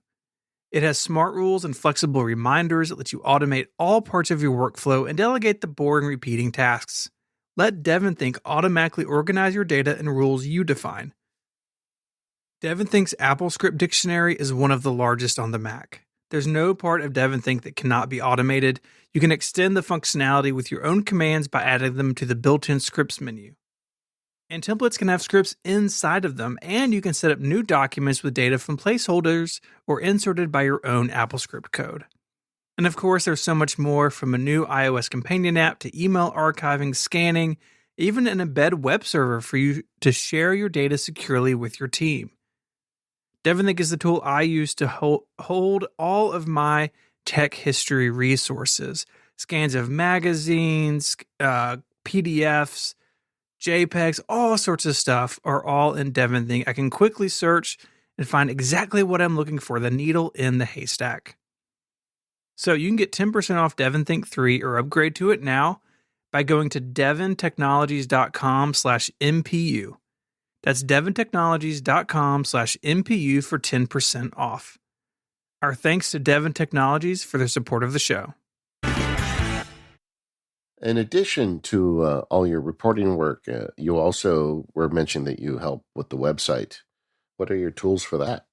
It has smart rules and flexible reminders that let you automate all parts of your workflow and delegate the boring repeating tasks. Let DevonThink automatically organize your data and rules you define. DevonThink's AppleScript dictionary is one of the largest on the Mac. There's no part of DevonThink that cannot be automated. You can extend the functionality with your own commands by adding them to the built-in scripts menu. And templates can have scripts inside of them, and you can set up new documents with data from placeholders or inserted by your own AppleScript code. And of course, there's so much more, from a new iOS companion app to email archiving, scanning, even an embed web server for you to share your data securely with your team. DevonThink is the tool I use to hold all of my tech history resources. Scans of magazines, PDFs, JPEGs, all sorts of stuff are all in DevonThink. I can quickly search and find exactly what I'm looking for, the needle in the haystack. So you can get 10% off DevonThink 3 or upgrade to it now by going to devontechnologies.com/MPU. That's devontechnologies.com/MPU for 10% off. Our thanks to Devon Technologies for their support of the show. In addition to all your reporting work, you also were mentioned that you help with the website. What are your tools for that?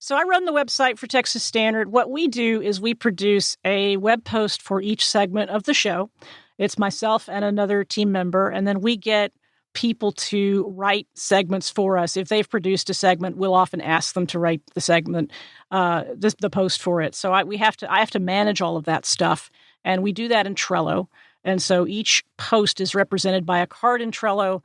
So I run the website for Texas Standard. What we do is we produce a web post for each segment of the show. It's myself and another team member, and then we get people to write segments for us. If they've produced a segment, we'll often ask them to write the segment, the post for it. So I have to manage all of that stuff, and we do that in Trello. And so each post is represented by a card in Trello.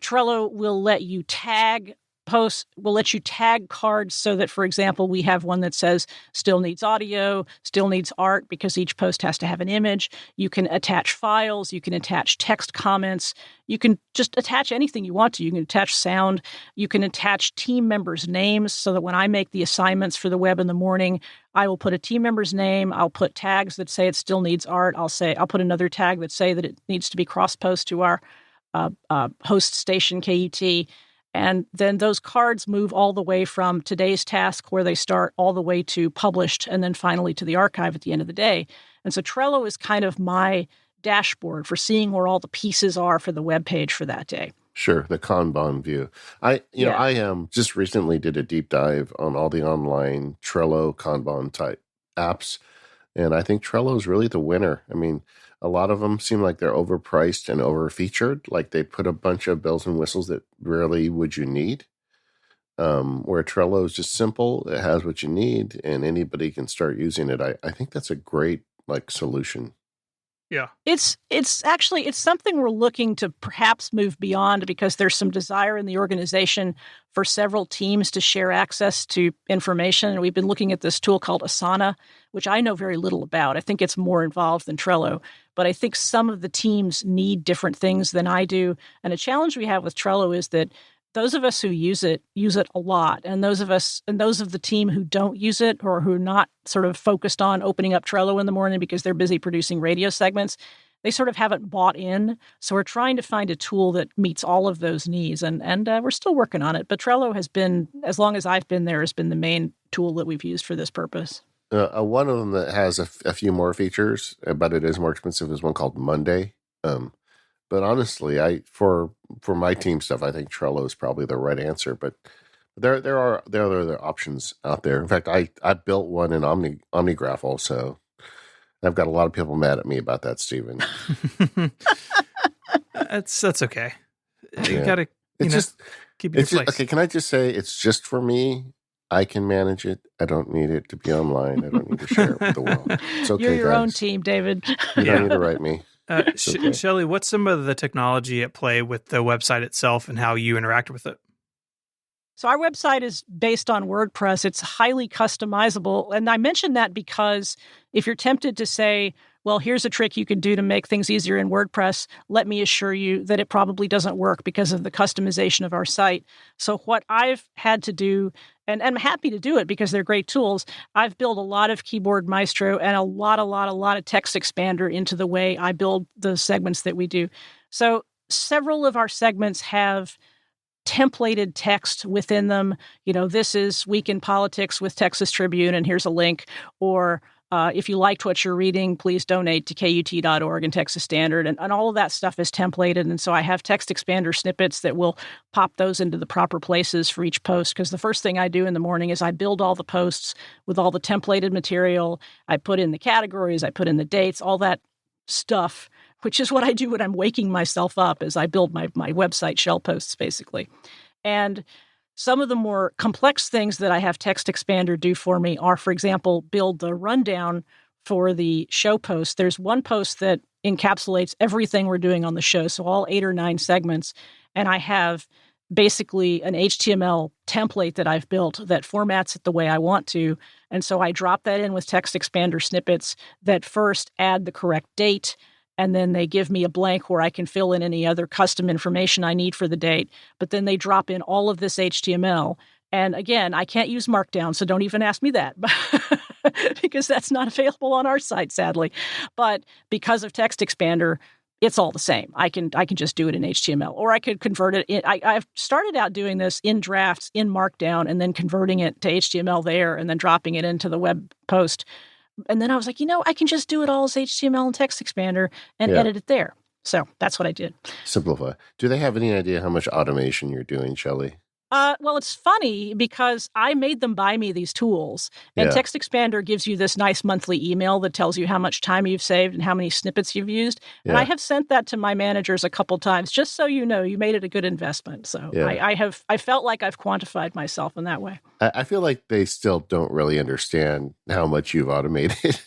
Trello will let you tag posts, will let you tag cards so that, for example, we have one that says still needs audio, still needs art, because each post has to have an image. You can attach files, you can attach text comments, you can just attach anything you want to. You can attach sound, you can attach team members' names so that when I make the assignments for the web in the morning, I will put a team member's name, I'll put tags that say it still needs art, I'll put another tag that say that it needs to be cross-post to our host station, KUT. And then those cards move all the way from today's task, where they start, all the way to published, and then finally to the archive at the end of the day. And so Trello is kind of my dashboard for seeing where all the pieces are for the web page for that day. Sure, the Kanban view. I just recently did a deep dive on all the online Trello Kanban type apps, and I think Trello is really the winner. I mean, a lot of them seem like they're overpriced and overfeatured, like they put a bunch of bells and whistles that rarely would you need. Where Trello is just simple, it has what you need, and anybody can start using it. I think that's a great solution. Yeah. It's actually something we're looking to perhaps move beyond, because there's some desire in the organization for several teams to share access to information. And we've been looking at this tool called Asana, which I know very little about. I think it's more involved than Trello, but I think some of the teams need different things than I do. And a challenge we have with Trello is that those of us who use it a lot. And those of the team who don't use it, or who are not sort of focused on opening up Trello in the morning because they're busy producing radio segments, they sort of haven't bought in. So we're trying to find a tool that meets all of those needs. And we're still working on it. But Trello has been, as long as I've been there, has been the main tool that we've used for this purpose. One of them that has a few more features, but it is more expensive, is one called Monday. But honestly, for my team stuff, I think Trello is probably the right answer. But there are other options out there. In fact, I built one in OmniGraph also. I've got a lot of people mad at me about that, Stephen. That's okay. You gotta keep it in place. Okay, can I just say it's just for me? I can manage it. I don't need it to be online. I don't need to share it with the world. It's okay, You're your guys. own team, David. You don't need to write me. Okay. Shelly, what's some of the technology at play with the website itself and how you interact with it? So our website is based on WordPress. It's highly customizable. And I mentioned that because if you're tempted to say, well, here's a trick you can do to make things easier in WordPress, let me assure you that it probably doesn't work because of the customization of our site. So what I've had to do, and I'm happy to do it because they're great tools, I've built a lot of Keyboard Maestro and a lot of Text Expander into the way I build the segments that we do. So several of our segments have templated text within them. This is Week in Politics with Texas Tribune, and here's a link. Or if you liked what you're reading, please donate to KUT.org and Texas Standard. And all of that stuff is templated. And so I have text expander snippets that will pop those into the proper places for each post. Because the first thing I do in the morning is I build all the posts with all the templated material. I put in the categories, I put in the dates, all that stuff, which is what I do when I'm waking myself up as I build my website shell posts, basically. And some of the more complex things that I have Text Expander do for me are, for example, build the rundown for the show post. There's one post that encapsulates everything we're doing on the show, so all 8 or 9 segments. And I have basically an HTML template that I've built that formats it the way I want to. And so I drop that in with Text Expander snippets that first add the correct date, and then they give me a blank where I can fill in any other custom information I need for the date. But then they drop in all of this HTML. And again, I can't use Markdown, so don't even ask me that, because that's not available on our site, sadly. But because of Text Expander, it's all the same. I can just do it in HTML, or I could convert it. I've started out doing this in drafts in Markdown and then converting it to HTML there and then dropping it into the web post. And then I was like, I can just do it all as HTML and Text Expander and edit it there. So that's what I did. Simplify. Do they have any idea how much automation you're doing, Shelly? Well, it's funny because I made them buy me these tools. And Text Expander gives you this nice monthly email that tells you how much time you've saved and how many snippets you've used. And I have sent that to my managers a couple times, just so you know, you made it a good investment. So I felt like I've quantified myself in that way. I feel like they still don't really understand how much you've automated.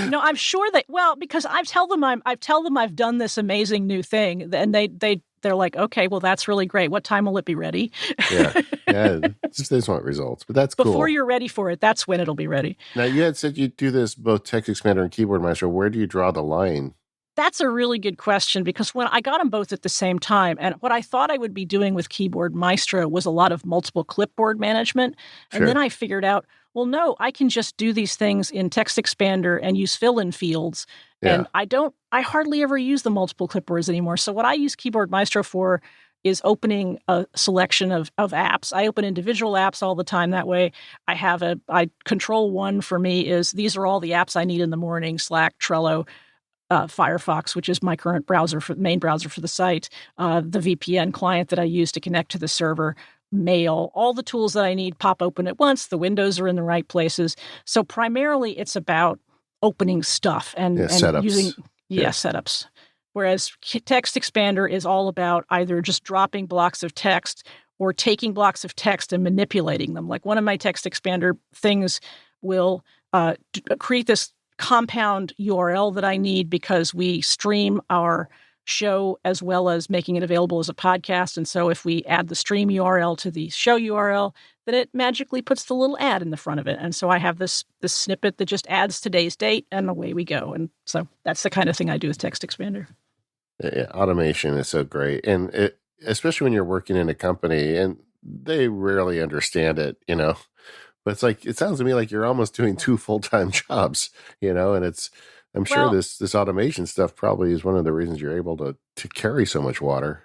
No, I'm sure because I tell them I've done this amazing new thing, and they're like, okay, well, that's really great. What time will it be ready? They just want results, but that's cool. Before you're ready for it, that's when it'll be ready. Now, you had said you do this both Text Expander and Keyboard Maestro. Where do you draw the line? That's a really good question, because when I got them both at the same time, and what I thought I would be doing with Keyboard Maestro was a lot of multiple clipboard management. And then I figured out, well, no, I can just do these things in Text Expander and use fill-in fields. And I hardly ever use the multiple clipboards anymore. So what I use Keyboard Maestro for is opening a selection of apps. I open individual apps all the time that way. Control 1 for me is these are all the apps I need in the morning: Slack, Trello, Firefox, which is my current main browser for the site, the VPN client that I use to connect to the server, Mail, all the tools that I need pop open at once. The windows are in the right places. So primarily it's about opening stuff and setups. Using setups. Whereas Text Expander is all about either just dropping blocks of text or taking blocks of text and manipulating them. Like one of my Text Expander things will create this compound URL that I need because we stream our show as well as making it available as a podcast. And so if we add the stream URL to the show URL, then it magically puts the little ad in the front of it. And so I have this snippet that just adds today's date, and away we go. And so that's the kind of thing I do with Text Expander. Yeah, automation is so great. And especially when you're working in a company and they rarely understand it, but it's like, it sounds to me like you're almost doing two full-time jobs, and I'm sure this automation stuff probably is one of the reasons you're able to carry so much water.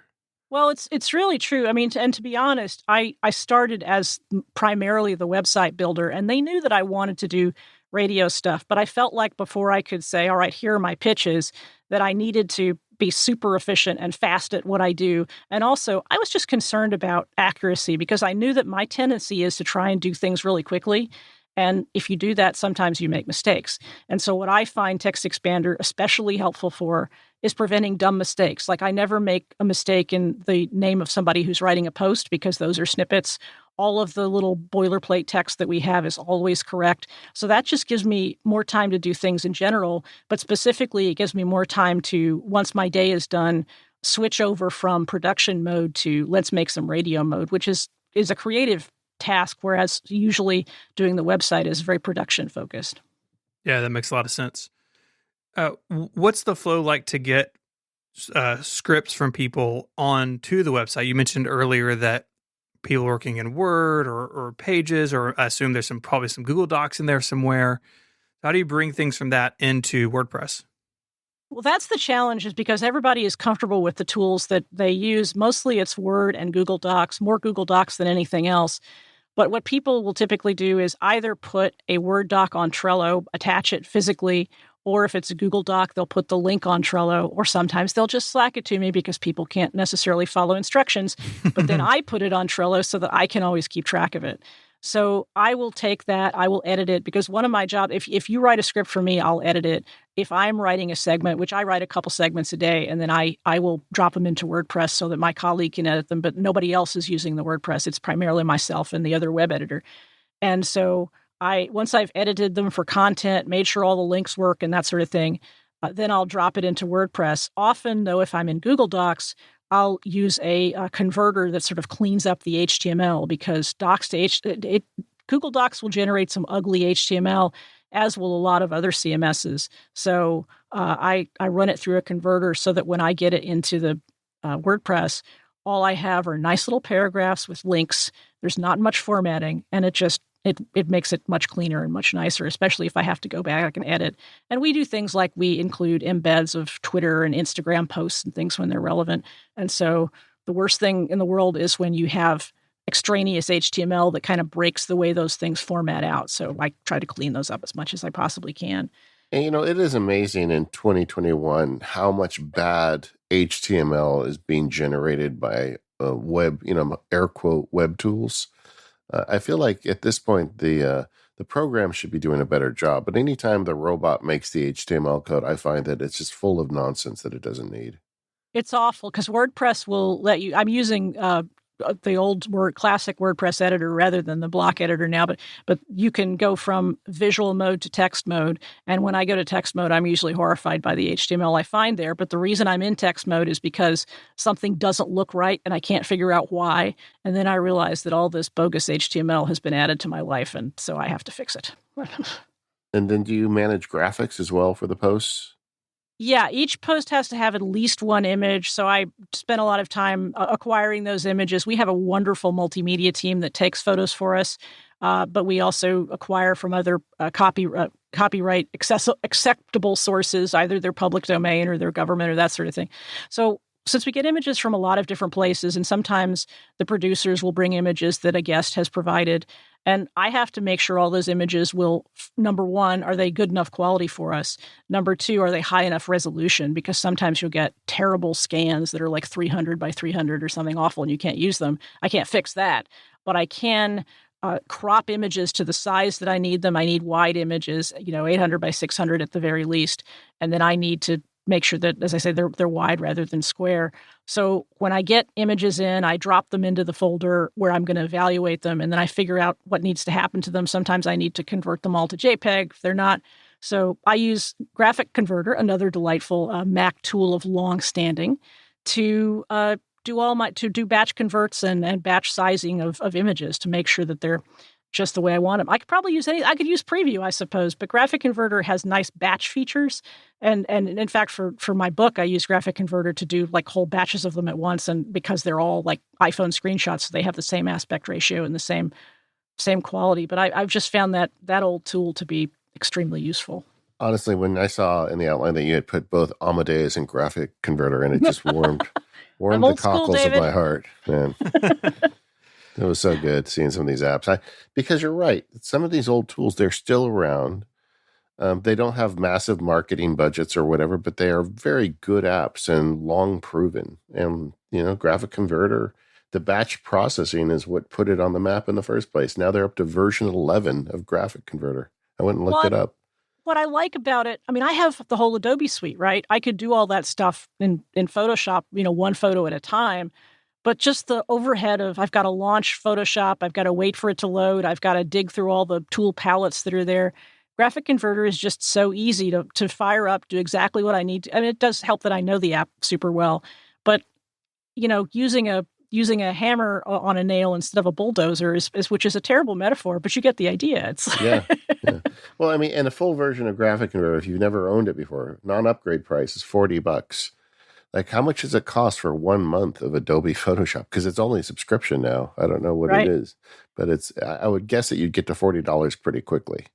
Well, it's really true. I mean, and to be honest, I started as primarily the website builder, and they knew that I wanted to do radio stuff, but I felt like before I could say, all right, here are my pitches, that I needed to be super efficient and fast at what I do. And also, I was just concerned about accuracy because I knew that my tendency is to try and do things really quickly. And if you do that, sometimes you make mistakes. And so what I find Text Expander especially helpful for is preventing dumb mistakes. Like I never make a mistake in the name of somebody who's writing a post because those are snippets. All of the little boilerplate text that we have is always correct. So that just gives me more time to do things in general. But specifically, it gives me more time to, once my day is done, switch over from production mode to let's make some radio mode, which is a creative task, whereas usually doing the website is very production focused. Yeah, that makes a lot of sense. What's the flow like to get scripts from people onto the website? You mentioned earlier that people working in Word or Pages, or I assume there's probably some Google Docs in there somewhere. How do you bring things from that into WordPress? Well, that's the challenge, is because everybody is comfortable with the tools that they use. Mostly it's Word and Google Docs, more Google Docs than anything else. But what people will typically do is either put a Word doc on Trello, attach it physically, or if it's a Google Doc, they'll put the link on Trello, or sometimes they'll just Slack it to me because people can't necessarily follow instructions. But then I put it on Trello so that I can always keep track of it. So I will take that, I will edit it, because one of my jobs, if you write a script for me, I'll edit it. If I'm writing a segment, which I write a couple segments a day, and then I will drop them into WordPress so that my colleague can edit them, but nobody else is using the WordPress. It's primarily myself and the other web editor. And so once I've edited them for content, made sure all the links work and that sort of thing, then I'll drop it into WordPress. Often, though, if I'm in Google Docs, I'll use a converter that sort of cleans up the HTML, because Google Docs will generate some ugly HTML, as will a lot of other CMSs. So I run it through a converter so that when I get it into the WordPress, all I have are nice little paragraphs with links. There's not much formatting, and it makes it much cleaner and much nicer, especially if I have to go back and edit. And we do things like we include embeds of Twitter and Instagram posts and things when they're relevant. And so the worst thing in the world is when you have extraneous HTML that kind of breaks the way those things format out. So I try to clean those up as much as I possibly can. And it is amazing in 2021 how much bad HTML is being generated by web, air quote, web tools. I feel like at this point, the program should be doing a better job. But anytime the robot makes the HTML code, I find that it's just full of nonsense that it doesn't need. It's awful because WordPress will let you. I'm using the old classic WordPress editor rather than the block editor now, but you can go from visual mode to text mode. And when I go to text mode, I'm usually horrified by the HTML I find there. But the reason I'm in text mode is because something doesn't look right and I can't figure out why. And then I realize that all this bogus HTML has been added to my life, and so I have to fix it. And then do you manage graphics as well for the posts? Yeah, each post has to have at least one image. So I spent a lot of time acquiring those images. We have a wonderful multimedia team that takes photos for us, but we also acquire from other copyright acceptable sources, either their public domain or their government or that sort of thing. So since we get images from a lot of different places, and sometimes the producers will bring images that a guest has provided, and I have to make sure all those images will, number one, are they good enough quality for us? Number two, are they high enough resolution? Because sometimes you'll get terrible scans that are like 300 by 300 or something awful, and you can't use them. I can't fix that, but I can crop images to the size that I need them. I need wide images, 800 by 600 at the very least, and then I need to make sure that, as I say, they're wide rather than square. So when I get images in, I drop them into the folder where I'm going to evaluate them, and then I figure out what needs to happen to them. Sometimes I need to convert them all to JPEG. If they're not So I use Graphic Converter, another delightful Mac tool of long standing, to do batch converts and batch sizing of images to make sure that they're just the way I want them. I could probably use I could use Preview, I suppose, but Graphic Converter has nice batch features. And in fact, for my book, I use Graphic Converter to do like whole batches of them at once. And because they're all like iPhone screenshots, so they have the same aspect ratio and the same quality. But I've just found that old tool to be extremely useful. Honestly, when I saw in the outline that you had put both Amadeus and Graphic Converter in, it just warmed the cockles of my heart, man. It was so good seeing some of these apps. Because you're right, some of these old tools, they're still around. They don't have massive marketing budgets or whatever, but they are very good apps and long proven. And, Graphic Converter, the batch processing is what put it on the map in the first place. Now they're up to version 11 of Graphic Converter. I went and looked it up. What I like about it, I have the whole Adobe suite, right? I could do all that stuff in Photoshop, one photo at a time. But just the overhead of I've got to launch Photoshop, I've got to wait for it to load, I've got to dig through all the tool palettes that are there. Graphic Converter is just so easy to fire up, do exactly what I need to. It does help that I know the app super well. But, using a hammer on a nail instead of a bulldozer is which is a terrible metaphor, but you get the idea. It's yeah. Well, and a full version of Graphic Converter, if you've never owned it before, non-upgrade price is $40. Like, how much does it cost for 1 month of Adobe Photoshop? Because it's only a subscription now. I don't know what it is, but I would guess that you'd get to $40 pretty quickly.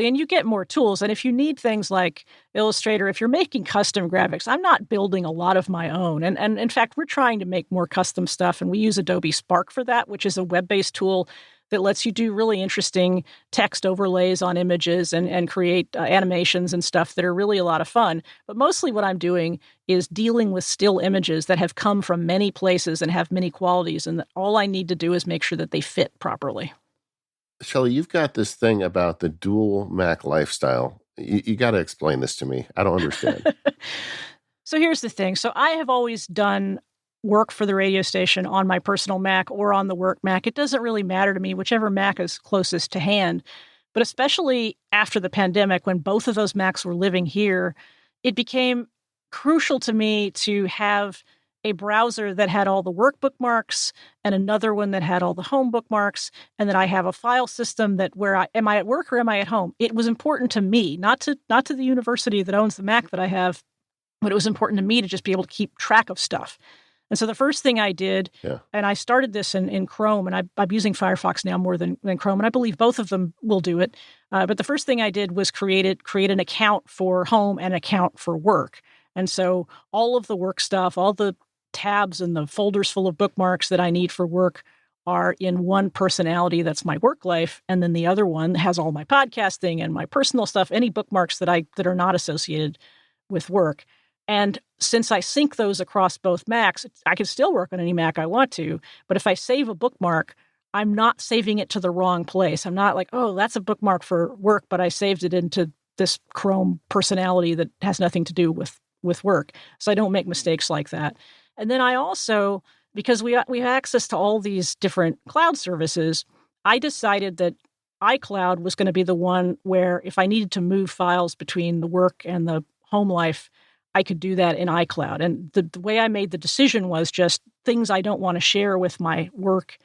And you get more tools. And if you need things like Illustrator, if you're making custom graphics, I'm not building a lot of my own. And in fact, we're trying to make more custom stuff. And we use Adobe Spark for that, which is a web-based tool that lets you do really interesting text overlays on images and create animations and stuff that are really a lot of fun. But mostly what I'm doing is dealing with still images that have come from many places and have many qualities. And all I need to do is make sure that they fit properly. Shelly, you've got this thing about the dual Mac lifestyle. You got to explain this to me. I don't understand. So here's the thing. So I have always done work for the radio station on my personal Mac or on the work Mac. It doesn't really matter to me, whichever Mac is closest to hand. But especially after the pandemic, when both of those Macs were living here, it became crucial to me to have a browser that had all the work bookmarks and another one that had all the home bookmarks, and that I have a file system that am I at work or am I at home? It was important to me, not to the university that owns the Mac that I have, but it was important to me to just be able to keep track of stuff. And so the first thing I did, and I started this in Chrome, and I'm using Firefox now more than Chrome, and I believe both of them will do it. But the first thing I did was create an account for home and an account for work. And so all of the work stuff, all the tabs and the folders full of bookmarks that I need for work are in one personality. That's my work life. And then the other one has all my podcasting and my personal stuff, any bookmarks that are not associated with work. And since I sync those across both Macs, I can still work on any Mac I want to. But if I save a bookmark, I'm not saving it to the wrong place. I'm not like, oh, that's a bookmark for work, but I saved it into this Chrome personality that has nothing to do with work. So I don't make mistakes like that. And then I also, because we have access to all these different cloud services, I decided that iCloud was going to be the one where if I needed to move files between the work and the home life, I could do that in iCloud. And the way I made the decision was just things I don't want to share with my work,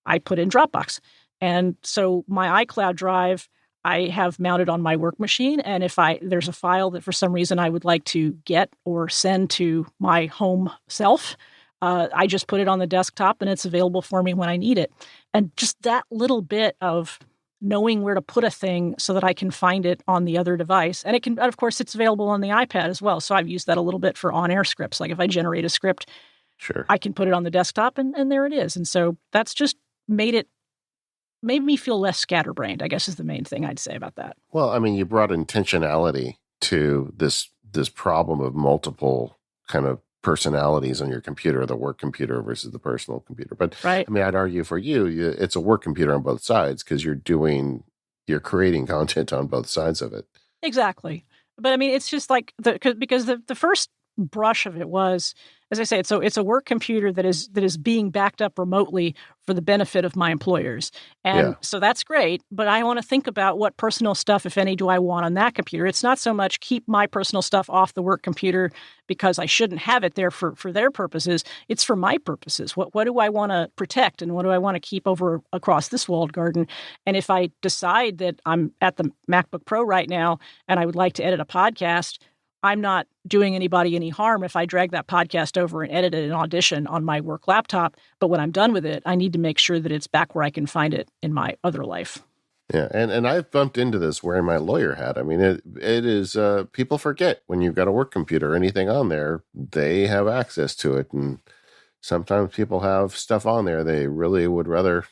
I put in Dropbox. And so my iCloud drive, I have mounted on my work machine. And if there's a file that for some reason I would like to get or send to my home self, I just put it on the desktop and it's available for me when I need it. And just that little bit of knowing where to put a thing so that I can find it on the other device. And of course, it's available on the iPad as well. So I've used that a little bit for on-air scripts. Like if I generate a script, sure, I can put it on the desktop and there it is. And so that's just made me feel less scatterbrained, I guess is the main thing I'd say about that. Well, I mean, you brought intentionality to this problem of multiple kind of personalities on your computer, the work computer versus the personal computer. But right. I mean, I'd argue for you, it's a work computer on both sides because you're creating content on both sides of it. Exactly. But I mean, it's just like because the first brush of it was, as I say, it's a work computer that is being backed up remotely for the benefit of my employers. And so that's great, but I want to think about what personal stuff, if any, do I want on that computer. It's not so much keep my personal stuff off the work computer because I shouldn't have it there for their purposes. It's for my purposes. What do I want to protect and what do I want to keep over across this walled garden? And if I decide that I'm at the MacBook Pro right now and I would like to edit a podcast, I'm not doing anybody any harm if I drag that podcast over and edit it in Audition on my work laptop. But when I'm done with it, I need to make sure that it's back where I can find it in my other life. Yeah, and I've bumped into this wearing my lawyer hat. I mean, it is, people forget when you've got a work computer or anything on there, they have access to it. And sometimes people have stuff on there they really would rather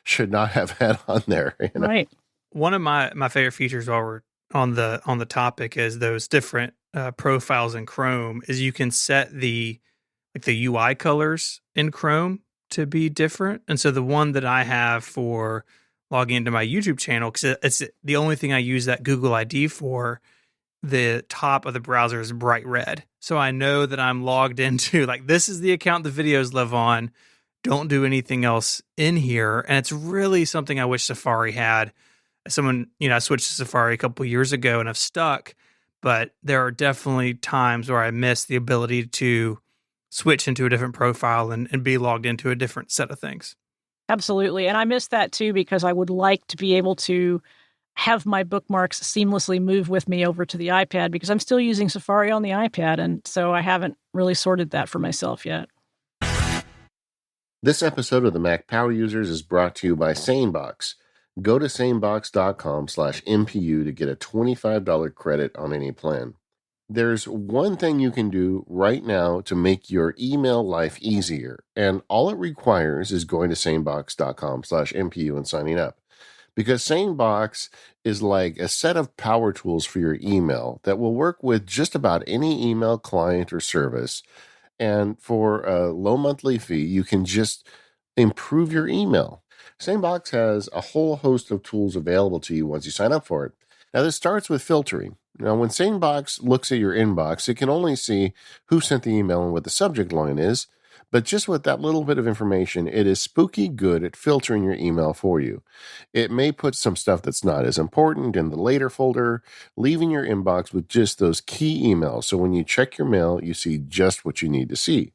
should not have had on there. Right. One of my favorite features while we're on the topic is those different profiles in Chrome is you can set the UI colors in Chrome to be different. And so the one that I have for logging into my YouTube channel, because it's the only thing I use that Google ID for, the top of the browser is bright red. So I know that I'm logged into, like, this is the account the videos live on. Don't do anything else in here. And it's really something I wish Safari had. I switched to Safari a couple years ago and I've stuck, but there are definitely times where I miss the ability to switch into a different profile and be logged into a different set of things. Absolutely. And I miss that too, because I would like to be able to have my bookmarks seamlessly move with me over to the iPad because I'm still using Safari on the iPad. And so I haven't really sorted that for myself yet. This episode of the Mac Power Users is brought to you by SaneBox. Go to sanebox.com/MPU to get a $25 credit on any plan. There's one thing you can do right now to make your email life easier, and all it requires is going to sanebox.com/MPU and signing up. Because SaneBox is like a set of power tools for your email that will work with just about any email client or service. And for a low monthly fee, you can just improve your email. SaneBox has a whole host of tools available to you once you sign up for it. Now, this starts with filtering. Now, when SaneBox looks at your inbox, it can only see who sent the email and what the subject line is. But just with that little bit of information, it is spooky good at filtering your email for you. It may put some stuff that's not as important in the later folder, leaving your inbox with just those key emails. So when you check your mail, you see just what you need to see.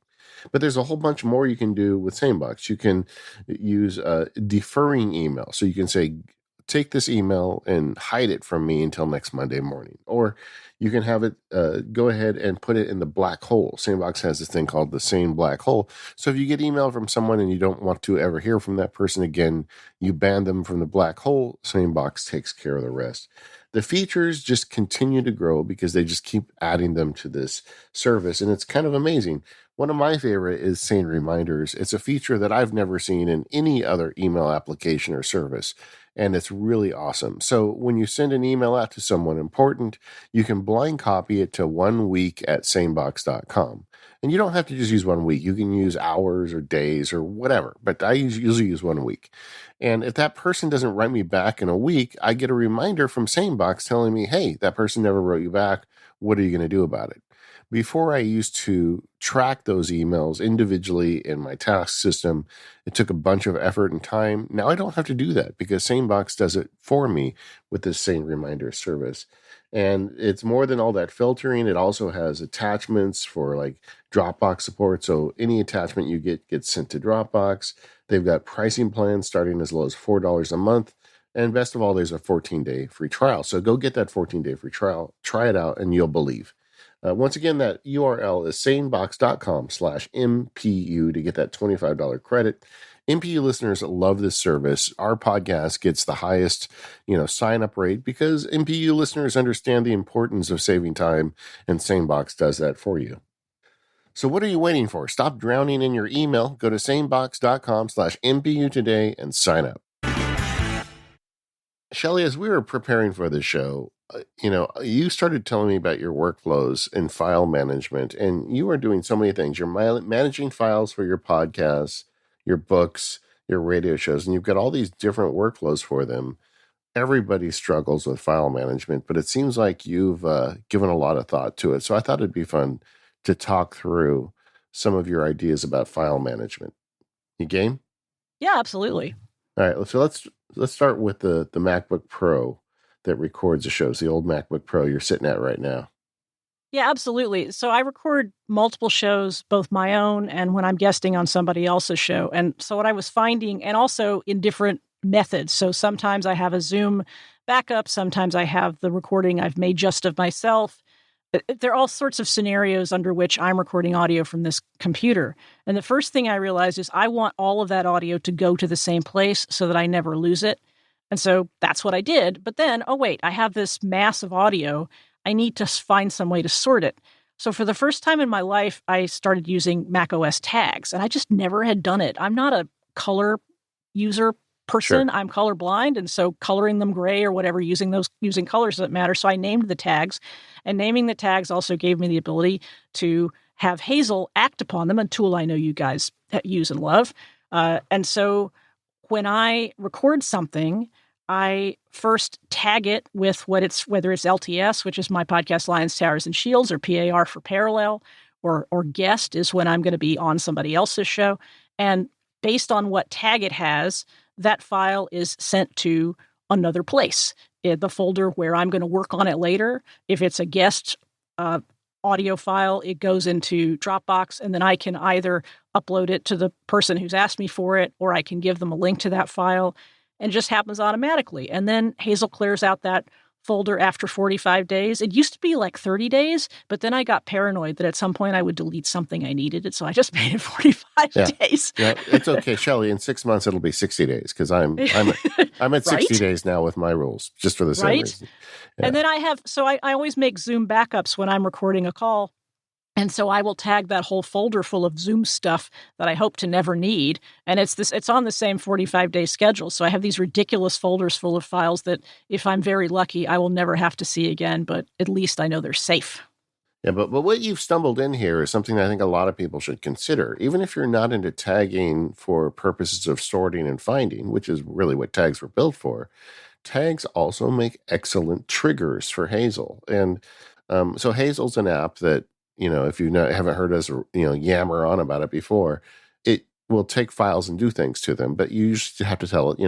But there's a whole bunch more you can do with SaneBox. You can use deferring email. So you can say, take this email and hide it from me until next Monday morning. Or you can have it go ahead and put it in the black hole. SaneBox has this thing called the Sane Black Hole. So if you get email from someone and you don't want to ever hear from that person again, you ban them from the black hole. SaneBox takes care of the rest. The features just continue to grow because they just keep adding them to this service, and it's kind of amazing. One of my favorite is Sane Reminders. It's a feature that I've never seen in any other email application or service, and it's really awesome. So when you send an email out to someone important, you can blind copy it to 1 week at sanebox.com. And you don't have to just use 1 week. You can use hours or days or whatever, but I usually use 1 week. And if that person doesn't write me back in a week, I get a reminder from SaneBox telling me, hey, that person never wrote you back. What are you going to do about it? Before, I used to track those emails individually in my task system. It took a bunch of effort and time. Now I don't have to do that because SaneBox does it for me with this Sane Reminder service. And it's more than all that filtering. It also has attachments for like Dropbox support. So any attachment you get gets sent to Dropbox. They've got pricing plans starting as low as $4 a month. And best of all, there's a 14-day free trial. So go get that 14-day free trial, try it out, and you'll believe. Once again, that URL is sanebox.com/MPU to get that $25 credit. MPU listeners love this service. Our podcast gets the highest, sign-up rate because MPU listeners understand the importance of saving time, and SaneBox does that for you. So what are you waiting for? Stop drowning in your email. Go to sanebox.com/MPU today and sign up. Shelly, as we were preparing for the show, you started telling me about your workflows in file management, and you are doing so many things. You're managing files for your podcasts, your books, your radio shows, and you've got all these different workflows for them. Everybody struggles with file management, but it seems like you've given a lot of thought to it. So I thought it'd be fun to talk through some of your ideas about file management. You game? Yeah, absolutely. All right, so let's start with the MacBook Pro that records the shows, the old MacBook Pro you're sitting at right now. Yeah, absolutely. So I record multiple shows, both my own and when I'm guesting on somebody else's show. And so what I was finding, and also in different methods. So sometimes I have a Zoom backup, sometimes I have the recording I've made just of myself. There are all sorts of scenarios under which I'm recording audio from this computer. And the first thing I realized is I want all of that audio to go to the same place so that I never lose it. And so that's what I did. But then, oh, wait, I have this mass of audio. I need to find some way to sort it. So for the first time in my life, I started using macOS tags, and I just never had done it. I'm not a color user person. Sure. I'm colorblind, and so coloring them gray or whatever, using colors doesn't matter. So I named the tags, and naming the tags also gave me the ability to have Hazel act upon them, a tool I know you guys use and love. And so when I record something, I first tag it with whether it's LTS, which is my podcast Lions, Towers, and Shields, or PAR for parallel, or guest is when I'm going to be on somebody else's show. And based on what tag it has, that file is sent to another place, in the folder where I'm going to work on it later. If it's a guest audio file, it goes into Dropbox, and then I can either upload it to the person who's asked me for it, or I can give them a link to that file, and it just happens automatically. And then Hazel clears out that folder after 45 days. It used to be like 30 days, but then I got paranoid that at some point I would delete something I needed it, so I just made it 45 days. Yeah, it's okay, Shelly. In 6 months, it'll be 60 days because I'm at 60 days now with my rules, just for the same reason. Yeah. And then I always make Zoom backups when I'm recording a call. And so I will tag that whole folder full of Zoom stuff that I hope to never need. And it's on the same 45-day schedule. So I have these ridiculous folders full of files that, if I'm very lucky, I will never have to see again. But at least I know they're safe. Yeah, but what you've stumbled in here is something I think a lot of people should consider. Even if you're not into tagging for purposes of sorting and finding, which is really what tags were built for, tags also make excellent triggers for Hazel. And so Hazel's an app that, if you haven't heard us, yammer on about it before, it will take files and do things to them. But you usually have to tell it,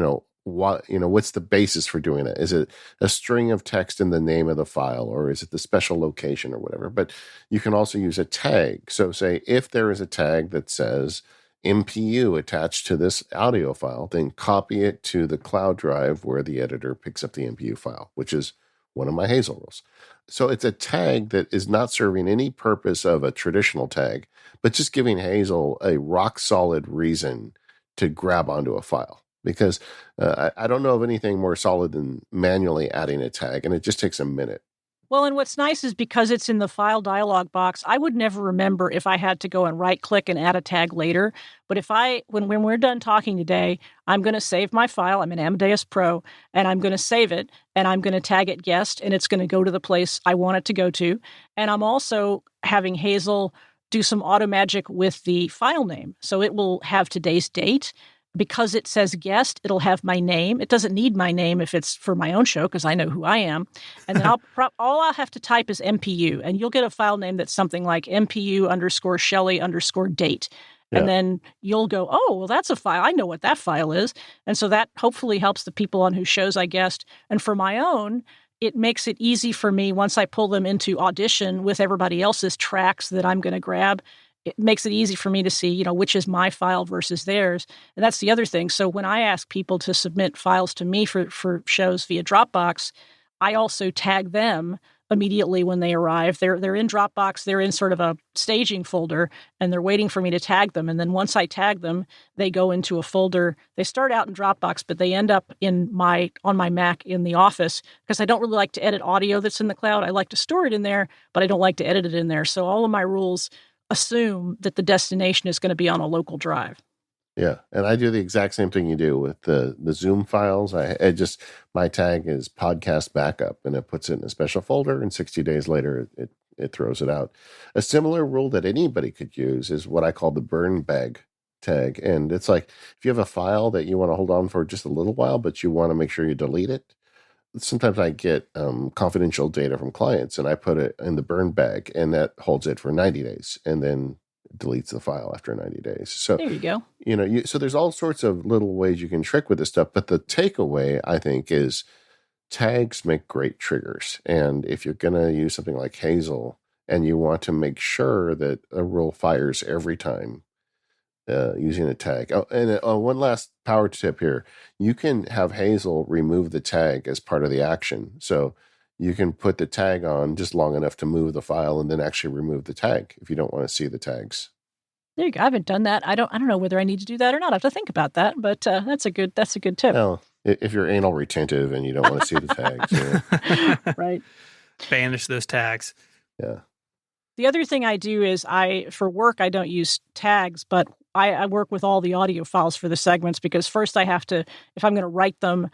what's the basis for doing it? Is it a string of text in the name of the file, or is it the special location or whatever? But you can also use a tag. So say if there is a tag that says MPU attached to this audio file, then copy it to the cloud drive where the editor picks up the MPU file, which is one of my Hazel rules. So it's a tag that is not serving any purpose of a traditional tag, but just giving Hazel a rock solid reason to grab onto a file. Because I don't know of anything more solid than manually adding a tag, and it just takes a minute. Well, and what's nice is because it's in the file dialog box, I would never remember if I had to go and right-click and add a tag later. But when we're done talking today, I'm going to save my file. I'm in Amadeus Pro, and I'm going to save it, and I'm going to tag it guest, and it's going to go to the place I want it to go to. And I'm also having Hazel do some auto magic with the file name. So it will have today's date. Because it says guest, it'll have my name. It doesn't need my name if it's for my own show, because I know who I am. And then all I'll have to type is MPU, and you'll get a file name that's something like MPU_Shelly_date. Yeah. And then you'll go, oh, well, that's a file. I know what that file is. And so that hopefully helps the people on whose shows I guest. And for my own, it makes it easy for me once I pull them into Audition with everybody else's tracks that I'm going to grab. It makes it easy for me to see, which is my file versus theirs. And that's the other thing. So when I ask people to submit files to me for shows via Dropbox, I also tag them immediately when they arrive. They're in Dropbox. They're in sort of a staging folder, and they're waiting for me to tag them. And then once I tag them, they go into a folder. They start out in Dropbox, but they end up on my Mac in the office, because I don't really like to edit audio that's in the cloud. I like to store it in there, but I don't like to edit it in there. So all of my rules assume that the destination is going to be on a local drive. Yeah, and I do the exact same thing you do with the Zoom files. My tag is podcast backup, and it puts it in a special folder, and 60 days later it throws it out. A similar rule that anybody could use is what I call the burn bag tag. And it's like, if you have a file that you want to hold on for just a little while, but you want to make sure you delete it, sometimes I get confidential data from clients, and I put it in the burn bag, and that holds it for 90 days. And then deletes the file after 90 days. So there you go. So there's all sorts of little ways you can trick with this stuff. But the takeaway, I think, is tags make great triggers. And if you're going to use something like Hazel and you want to make sure that a rule fires every time using a tag. Oh, and one last power tip here. You can have Hazel remove the tag as part of the action. So you can put the tag on just long enough to move the file and then actually remove the tag if you don't want to see the tags. There you go. I haven't done that. I don't know whether I need to do that or not. I have to think about that, but that's a good tip. Well, if you're anal retentive and you don't want to see the tags. Right. Banish those tags. Yeah. The other thing I do is for work, I don't use tags, but I work with all the audio files for the segments because first I have to, if I'm going to write them,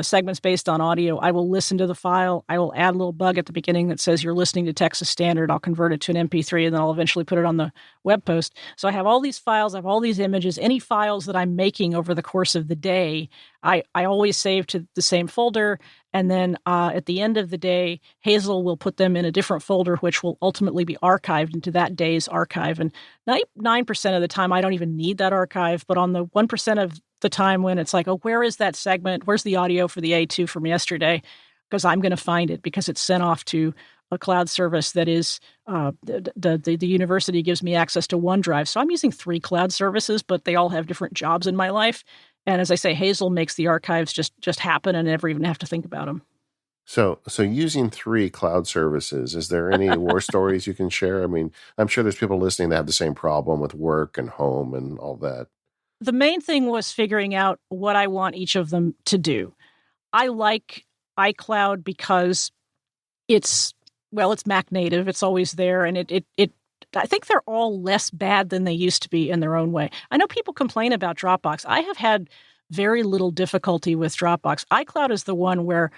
segments based on audio, I will listen to the file. I will add a little bug at the beginning that says you're listening to Texas Standard. I'll convert it to an MP3 and then I'll eventually put it on the web post. So I have all these files. I have all these images. Any files that I'm making over the course of the day, I always save to the same folder. And then at the end of the day, Hazel will put them in a different folder, which will ultimately be archived into that day's archive. And 99% of the time, I don't even need that archive. But on the 1% of the time when it's like, oh, where is that segment? Where's the audio for the A2 from yesterday? Because I'm going to find it because it's sent off to a cloud service that is the university gives me access to OneDrive. So I'm using 3 cloud services, but they all have different jobs in my life. And as I say, Hazel makes the archives just happen and never even have to think about them. So using 3 cloud services, is there any war stories you can share? I mean, I'm sure there's people listening that have the same problem with work and home and all that. The main thing was figuring out what I want each of them to do. I like iCloud because it's Mac native. It's always there. And I think they're all less bad than they used to be in their own way. I know people complain about Dropbox. I have had very little difficulty with Dropbox. iCloud is the one where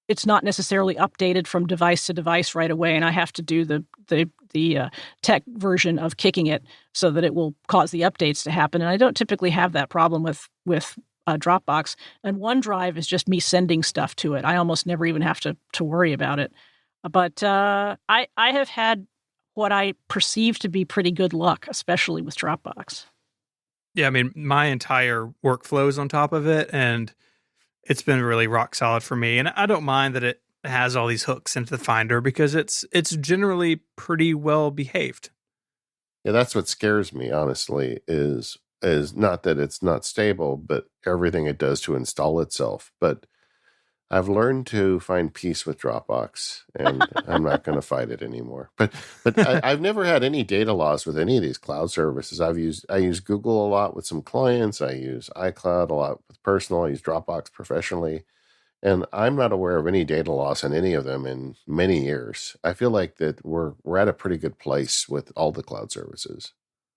it's not necessarily updated from device to device right away, and I have to do the tech version of kicking it so that it will cause the updates to happen. And I don't typically have that problem with Dropbox. And OneDrive is just me sending stuff to it. I almost never even have to worry about it. But I have had what I perceive to be pretty good luck, especially with Dropbox. Yeah, I mean, my entire workflow is on top of it, and it's been really rock solid for me. And I don't mind that it has all these hooks into the Finder because it's generally pretty well behaved. Yeah, that's what scares me, honestly, is not that it's not stable, but everything it does to install itself. But I've learned to find peace with Dropbox, and I'm not going to fight it anymore. But I've never had any data loss with any of these cloud services. I use Google a lot with some clients. I use iCloud a lot with personal. I use Dropbox professionally, and I'm not aware of any data loss in any of them in many years. I feel like that we're at a pretty good place with all the cloud services.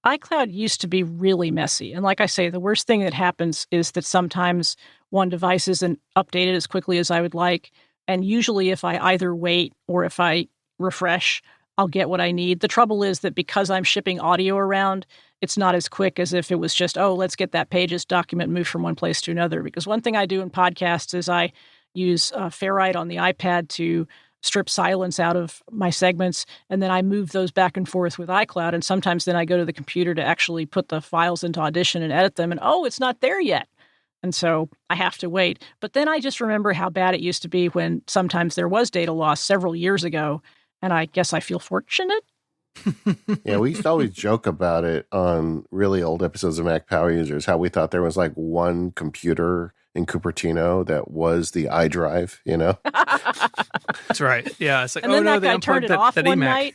iCloud used to be really messy. And like I say, the worst thing that happens is that sometimes one device isn't updated as quickly as I would like. And usually if I either wait or if I refresh, I'll get what I need. The trouble is that because I'm shipping audio around, it's not as quick as if it was just, oh, let's get that Pages document moved from one place to another. Because one thing I do in podcasts is I use Ferrite on the iPad to strip silence out of my segments, and then I move those back and forth with iCloud. And sometimes then I go to the computer to actually put the files into Audition and edit them, and oh, it's not there yet. And so I have to wait. But then I just remember how bad it used to be when sometimes there was data loss several years ago, and I guess I feel fortunate. Yeah, we used to always joke about it on really old episodes of Mac Power Users, how we thought there was like one computer in Cupertino that was the iDrive, you know? That's right. Yeah. It's like, and then no, that guy turned it off one night.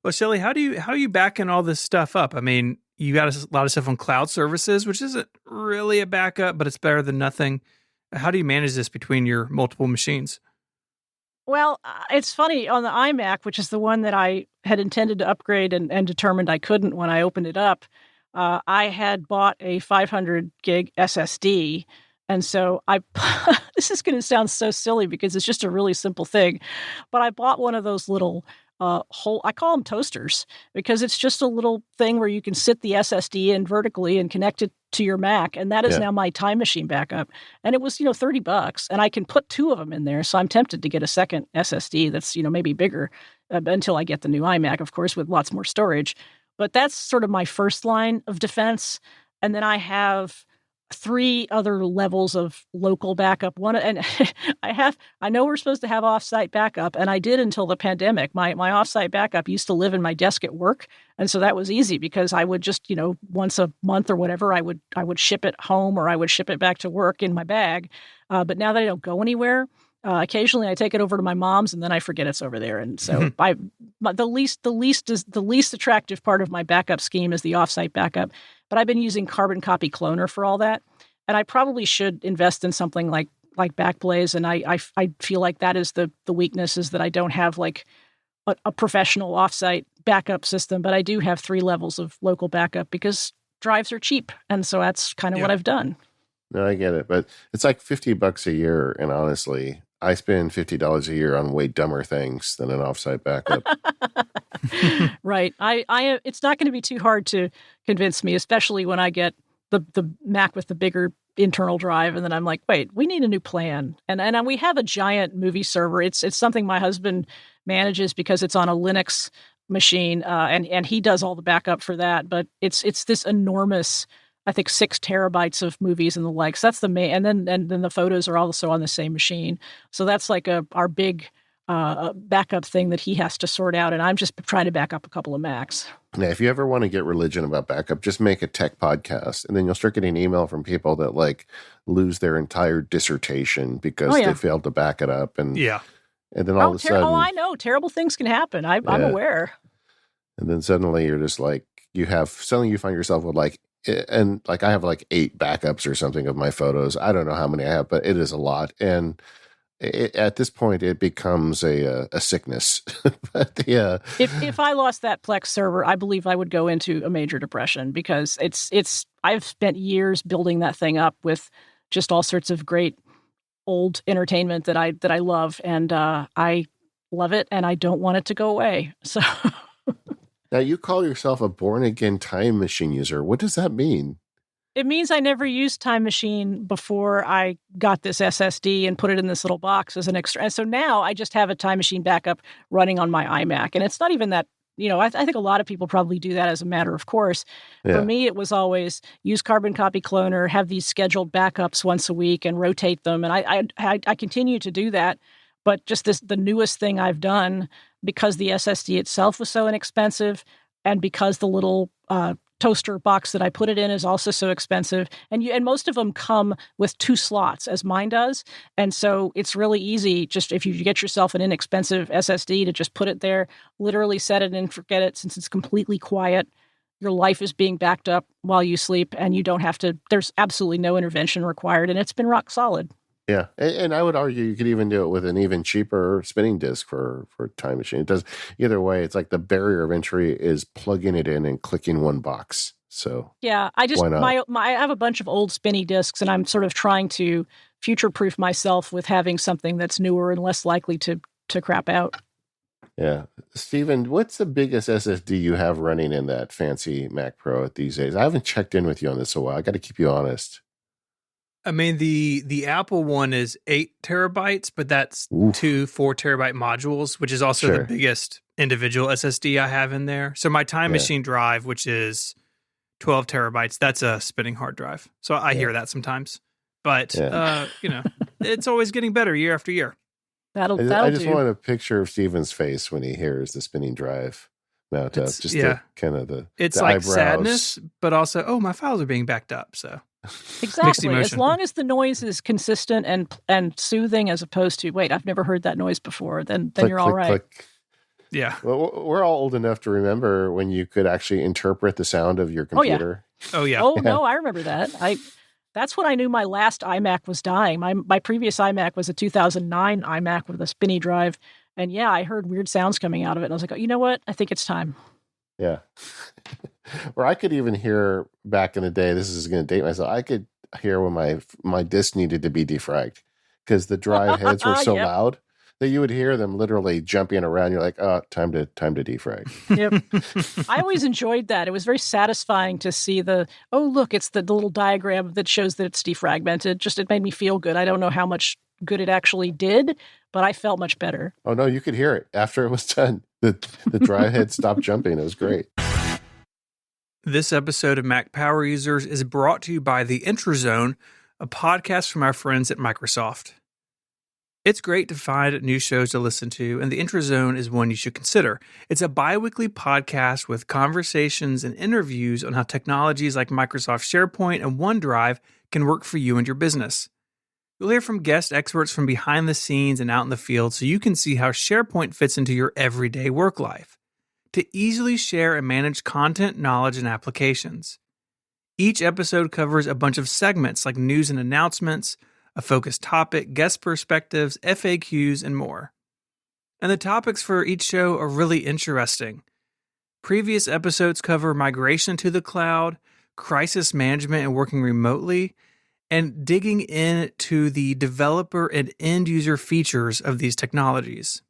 Well, Shelly, how are you backing all this stuff up? I mean, you got a lot of stuff on cloud services, which isn't really a backup, but it's better than nothing. How do you manage this between your multiple machines? Well, it's funny, on the iMac, which is the one that I had intended to upgrade and determined I couldn't when I opened it up, I had bought a 500 gig SSD. And so this is going to sound so silly because it's just a really simple thing, but I bought one of those little whole, I call them toasters, because it's just a little thing where you can sit the SSD in vertically and connect it to your Mac. And that is now my Time Machine backup. And it was, $30, and I can put 2 of them in there. So I'm tempted to get a second SSD that's, maybe bigger until I get the new iMac, of course, with lots more storage. But that's sort of my first line of defense. And then I have 3 other levels of local backup. One, and I know we're supposed to have offsite backup, and I did until the pandemic. My offsite backup used to live in my desk at work, and so that was easy because I would just, once a month or whatever, I would ship it home, or I would ship it back to work in my bag. But now that I don't go anywhere, occasionally I take it over to my mom's, and then I forget it's over there. And so the least attractive part of my backup scheme is the offsite backup. But I've been using Carbon Copy Cloner for all that, and I probably should invest in something like Backblaze. And I feel like that is the weakness, is that I don't have like a professional offsite backup system, but I do have 3 levels of local backup because drives are cheap, and so that's kind of what I've done. No, I get it, but it's like $50 a year, and honestly, I spend $50 a year on way dumber things than an offsite backup. Right. It's not going to be too hard to convince me, especially when I get the Mac with the bigger internal drive, and then I'm like, wait, we need a new plan. And we have a giant movie server. It's something my husband manages because it's on a Linux machine, and he does all the backup for that. But it's this enormous, I think, 6 terabytes of movies and the likes. That's the main, and then the photos are also on the same machine. So that's like our big backup thing that he has to sort out, and I'm just trying to back up a couple of Macs. Now, if you ever want to get religion about backup, just make a tech podcast, and then you'll start getting email from people that like lose their entire dissertation because they failed to back it up, and then all of a sudden, I know, terrible things can happen. I'm aware. And then suddenly you're just like, you find yourself with like, and like I have like 8 backups or something of my photos. I don't know how many I have, but it is a lot, and at this point, it becomes a sickness. But if I lost that Plex server, I believe I would go into a major depression, because I've spent years building that thing up with just all sorts of great old entertainment that I love, and I love it, and I don't want it to go away. So now you call yourself a born again Time Machine user. What does that mean? It means I never used Time Machine before I got this SSD and put it in this little box as an extra. And so now I just have a Time Machine backup running on my iMac. And it's not even that, I think a lot of people probably do that as a matter of course. Yeah. For me, it was always use Carbon Copy Cloner, have these scheduled backups once a week and rotate them. And I continue to do that. But just the newest thing I've done, because the SSD itself was so inexpensive, and because the little toaster box that I put it in is also so expensive, and most of them come with 2 slots, as mine does, and so it's really easy, just if you get yourself an inexpensive SSD, to just put it there, literally set it and forget it. Since it's completely quiet, your life is being backed up while you sleep, and you don't have to, there's absolutely no intervention required, and it's been rock solid. Yeah, and I would argue you could even do it with an even cheaper spinning disk for Time Machine. It does either way. It's like the barrier of entry is plugging it in and clicking one box. So yeah, I have a bunch of old spinny disks, and I'm sort of trying to future-proof myself with having something that's newer and less likely to crap out. Yeah, Stephen, what's the biggest SSD you have running in that fancy Mac Pro these days? I haven't checked in with you on this in a while. I got to keep you honest. I mean, the Apple one is 8 terabytes, but that's 2 4 terabyte modules, which is also the biggest individual SSD I have in there. So my Time Machine drive, which is 12 terabytes, that's a spinning hard drive. So I hear that sometimes, but it's always getting better year after year. That'll I just want a picture of Steven's face when he hears the spinning drive mount up. Just kind of it's the like eyebrows. Sadness, but also, my files are being backed up. So exactly, as long as the noise is consistent and soothing, as opposed to I've never heard that noise before, then click, you're all right. Click. Yeah, well, we're all old enough to remember when you could actually interpret the sound of your computer. Oh yeah. No, I remember that. That's when I knew my last iMac was dying. My previous iMac was a 2009 iMac with a spinny drive, and I heard weird sounds coming out of it, and I was like, oh, you know what? I think it's time. Yeah. Or I could even hear back in the day, this is going to date myself, I could hear when my disk needed to be defragged because the drive heads were so loud. that you would hear them literally jumping around. You're like, oh, time to defrag. Yep. I always enjoyed that. It was very satisfying to see look, it's the little diagram that shows that it's defragmented. Just, it made me feel good. I don't know how much good it actually did, but I felt much better. Oh, no, you could hear it after it was done. The drive head stopped jumping. It was great. This episode of Mac Power Users is brought to you by The Intrazone, a podcast from our friends at Microsoft. It's great to find new shows to listen to, and The Intrazone is one you should consider. It's a bi-weekly podcast with conversations and interviews on how technologies like Microsoft SharePoint and OneDrive can work for you and your business. You'll hear from guest experts from behind the scenes and out in the field so you can see how SharePoint fits into your everyday work life, to easily share and manage content, knowledge, and applications. Each episode covers a bunch of segments like news and announcements, a focused topic, guest perspectives, FAQs, and more. And the topics for each show are really interesting. Previous episodes cover migration to the cloud, crisis management and working remotely, and digging into the developer and end user features of these technologies.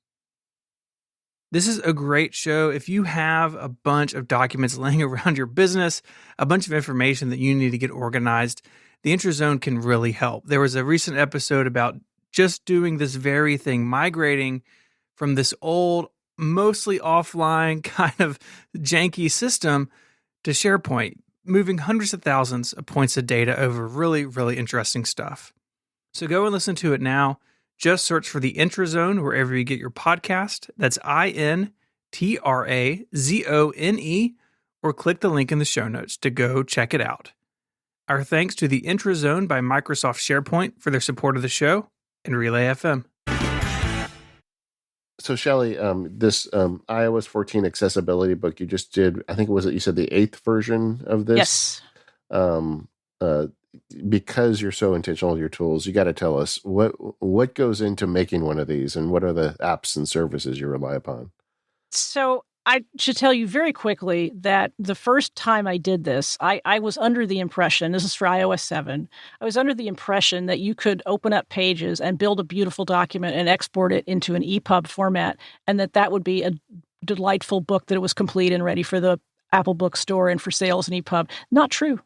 This is a great show if you have a bunch of documents laying around your business, a bunch of information that you need to get organized. The Intrazone can really help. There was a recent episode about just doing this very thing, migrating from this old, mostly offline kind of janky system to SharePoint, moving hundreds of thousands of points of data over. Really, really interesting stuff. So go and listen to it now. Just search for The Intrazone wherever you get your podcast. That's INTRAZONE, or click the link in the show notes to go check it out. Our thanks to The Intrazone by Microsoft SharePoint for their support of the show and Relay FM. So, Shelly, this iOS 14 accessibility book you just did, I think you said the 8th version of this? Yes. Because you're so intentional with your tools, you got to tell us what goes into making one of these, and what are the apps and services you rely upon? So I should tell you very quickly that the first time I did this, I was under the impression, this is for iOS 7, I was under the impression that you could open up Pages and build a beautiful document and export it into an EPUB format, and that would be a delightful book, that it was complete and ready for the Apple Bookstore and for sales and EPUB. Not true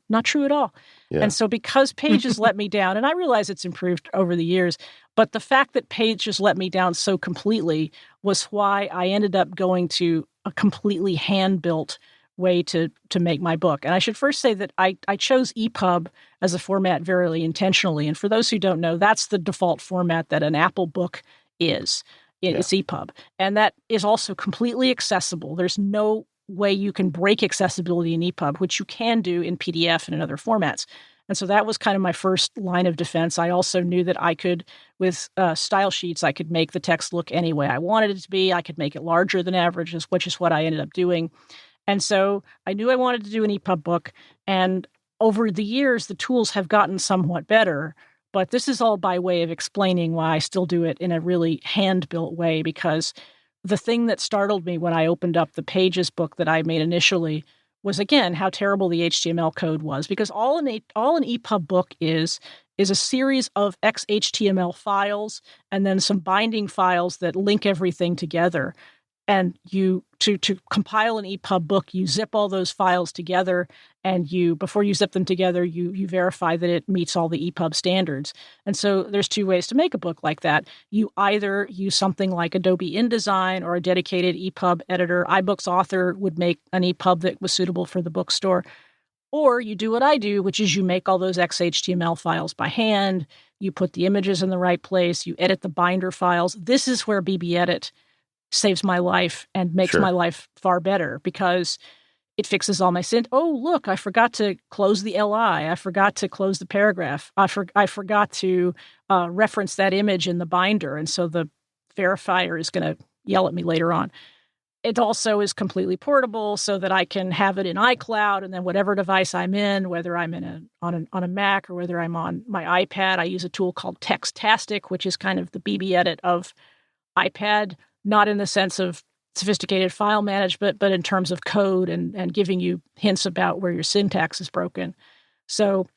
at all. Yeah. And so because Pages let me down, and I realize it's improved over the years, but the fact that Pages let me down so completely was why I ended up going to a completely hand-built way to make my book. And I should first say that I chose EPUB as a format very intentionally. And for those who don't know, that's the default format that an Apple book is. It's EPUB. And that is also completely accessible. There's no way you can break accessibility in EPUB, which you can do in PDF and in other formats. And so that was kind of my first line of defense. I also knew that I could, with style sheets, I could make the text look any way I wanted it to be. I could make it larger than average, which is what I ended up doing. And so I knew I wanted to do an EPUB book. And over the years, the tools have gotten somewhat better. But this is all by way of explaining why I still do it in a really hand-built way, because the thing that startled me when I opened up the Pages book that I made initially was, again, how terrible the HTML code was, because all an EPUB book is a series of XHTML files and then some binding files that link everything together. And you to compile an EPUB book, you zip all those files together, and before you zip them together, you verify that it meets all the EPUB standards. And so there's two ways to make a book like that. You either use something like Adobe InDesign or a dedicated EPUB editor. iBooks Author would make an EPUB that was suitable for the bookstore. Or you do what I do, which is you make all those XHTML files by hand. You put the images in the right place. You edit the binder files. This is where BBEdit saves my life and makes my life far better, because it fixes all my Oh, look, I forgot to close the LI. I forgot to close the paragraph. I forgot to reference that image in the binder. And so the verifier is going to yell at me later on. It also is completely portable so that I can have it in iCloud, and then whatever device I'm in, whether I'm on a Mac or whether I'm on my iPad, I use a tool called Textastic, which is kind of the BBEdit of iPad, not in the sense of sophisticated file management, but in terms of code and giving you hints about where your syntax is broken. So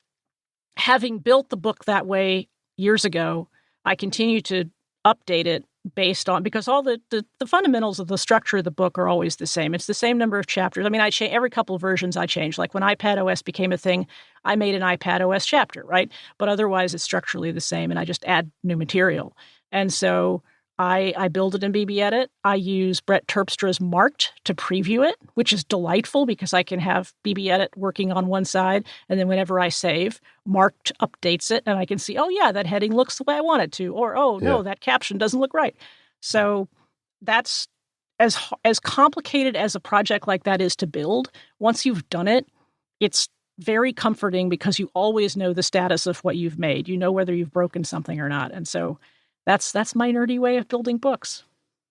having built the book that way years ago, I continue to update it based on, because all the fundamentals of the structure of the book are always the same. It's the same number of chapters. I mean, every couple of versions I change. Like when iPad OS became a thing, I made an iPad OS chapter, right? But otherwise, it's structurally the same, and I just add new material. And so I build it in BB-Edit. I use Brett Terpstra's Marked to preview it, which is delightful because I can have BB-Edit working on one side, and then whenever I save, Marked updates it, and I can see, oh yeah, that heading looks the way I want it to, or oh no, that caption doesn't look right. So that's as complicated as a project like that is to build. Once you've done it, it's very comforting because you always know the status of what you've made. You know whether you've broken something or not, and so that's my nerdy way of building books.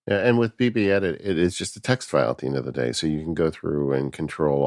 Yeah, and with BB-Edit, it is just a text file at the end of the day, so you can go through and control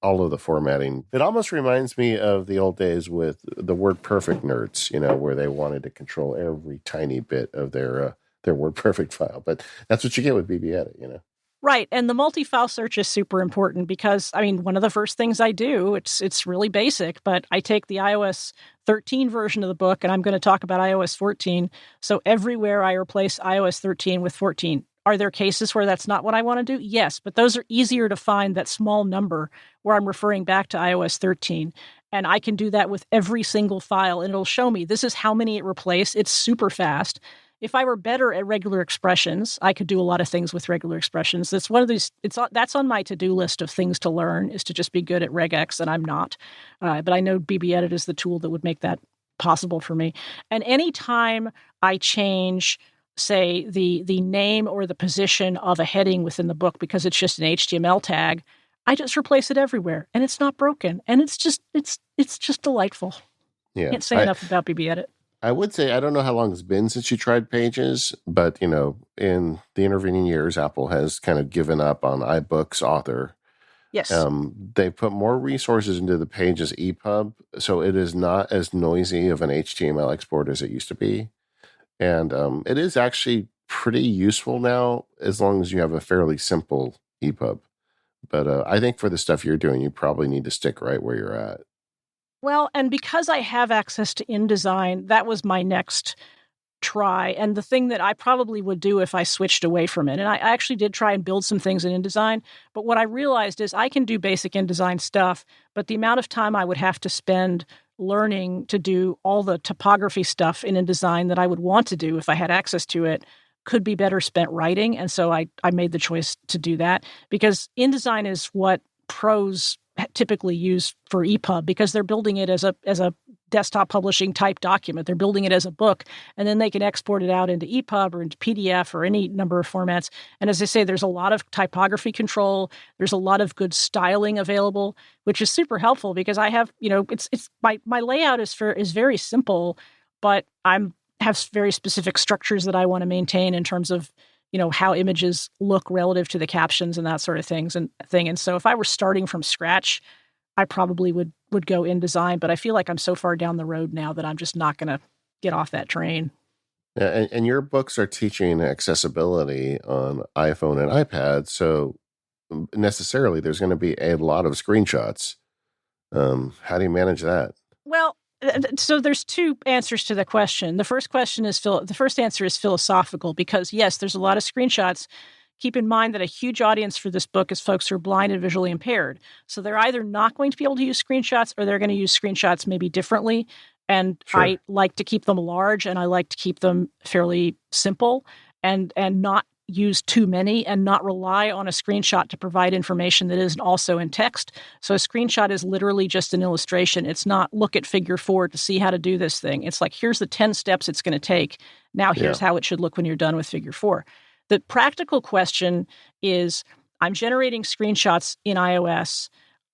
all of the formatting. It almost reminds me of the old days with the WordPerfect nerds, where they wanted to control every tiny bit of their WordPerfect file. But that's what you get with BB-Edit. Right. And the multi-file search is super important because, I mean, one of the first things I do, it's really basic, but I take the iOS 13 version of the book, and I'm going to talk about iOS 14. So everywhere I replace iOS 13 with 14. Are there cases where that's not what I want to do? Yes, but those are easier to find, that small number where I'm referring back to iOS 13. And I can do that with every single file, and it'll show me this is how many it replaced. It's super fast. If I were better at regular expressions, I could do a lot of things with regular expressions. That's one of these. That's on my to-do list of things to learn, is to just be good at regex, and I'm not. But I know BB-Edit is the tool that would make that possible for me. And anytime I change, say, the name or the position of a heading within the book because it's just an HTML tag, I just replace it everywhere, and it's not broken, and it's just delightful. Yeah, Can't say enough about BB-Edit. I would say, I don't know how long it's been since you tried Pages, but, in the intervening years, Apple has kind of given up on iBooks Author. Yes. They put more resources into the Pages EPUB, so it is not as noisy of an HTML export as it used to be. And it is actually pretty useful now, as long as you have a fairly simple EPUB. But I think for the stuff you're doing, you probably need to stick right where you're at. Well, and because I have access to InDesign, that was my next try, and the thing that I probably would do if I switched away from it. And I actually did try and build some things in InDesign, but what I realized is I can do basic InDesign stuff, but the amount of time I would have to spend learning to do all the typography stuff in InDesign that I would want to do if I had access to it could be better spent writing. And so I made the choice to do that, because InDesign is what pros typically use for EPUB, because they're building it as a desktop publishing type document. They're building it as a book, and then they can export it out into EPUB or into PDF or any number of formats. And as I say, there's a lot of typography control. There's a lot of good styling available, which is super helpful because I have, it's my layout is very simple, but have very specific structures that I want to maintain in terms of how images look relative to the captions and that sort of thing. And so if I were starting from scratch, I probably would go InDesign, but I feel like I'm so far down the road now that I'm just not going to get off that train. Yeah, and your books are teaching accessibility on iPhone and iPad, so necessarily there's going to be a lot of screenshots. How do you manage that? Well, so there's two answers to the question. The first answer is philosophical, because yes, there's a lot of screenshots. Keep in mind that a huge audience for this book is folks who are blind and visually impaired. So they're either not going to be able to use screenshots, or they're going to use screenshots maybe differently. And sure. I like to keep them large, and I like to keep them fairly simple, and not use too many, and not rely on a screenshot to provide information that isn't also in text. So a screenshot is literally just an illustration. It's not look at figure 4 to see how to do this thing. It's like, here's the 10 steps it's going to take. Now here's how it should look when you're done with figure 4. The practical question is, I'm generating screenshots in iOS.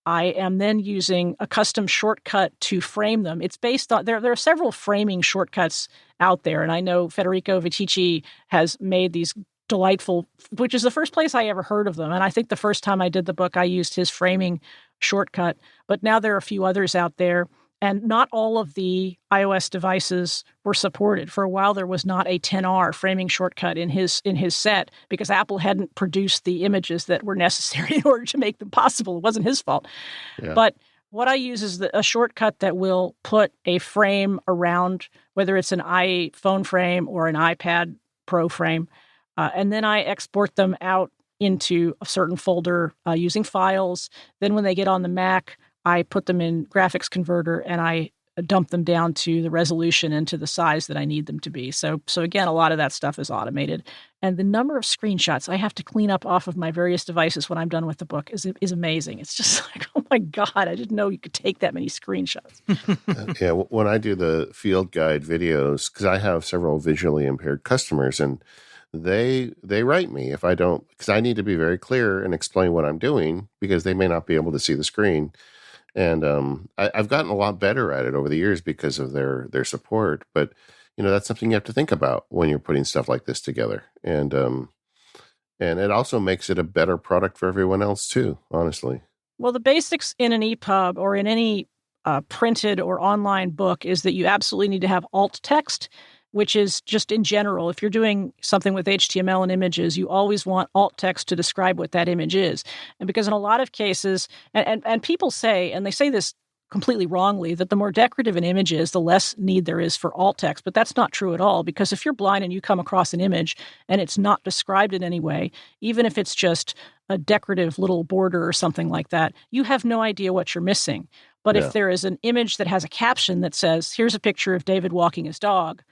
I am then using a custom shortcut to frame them. It's based on, there are several framing shortcuts out there, and I know Federico Vitici has made these delightful, which is the first place I ever heard of them. And I think the first time I did the book, I used his framing shortcut. But now there are a few others out there, and not all of the iOS devices were supported. For a while, there was not a 10R framing shortcut in his set, because Apple hadn't produced the images that were necessary in order to make them possible. It wasn't his fault. Yeah. But what I use is a shortcut that will put a frame around, whether it's an iPhone frame or an iPad Pro frame. And then I export them out into a certain folder using files. Then when they get on the Mac, I put them in Graphics Converter and I dump them down to the resolution and to the size that I need them to be. So again, a lot of that stuff is automated. And the number of screenshots I have to clean up off of my various devices when I'm done with the book is amazing. It's just like, oh my God, I didn't know you could take that many screenshots. Yeah, when I do the field guide videos, because I have several visually impaired customers, and they write me if I don't, because I need to be very clear and explain what I'm doing because they may not be able to see the screen. And I've gotten a lot better at it over the years because of their support. But that's something you have to think about when you're putting stuff like this together. And it also makes it a better product for everyone else too, honestly. Well, the basics in an EPUB or in any printed or online book is that you absolutely need to have alt text, which is just in general, if you're doing something with HTML and images, you always want alt text to describe what that image is. And because in a lot of cases, and people say, and they say this completely wrongly, that the more decorative an image is, the less need there is for alt text. But that's not true at all, because if you're blind and you come across an image and it's not described in any way, even if it's just a decorative little border or something like that, you have no idea what you're missing. But if there is an image that has a caption that says, here's a picture of David walking his dog,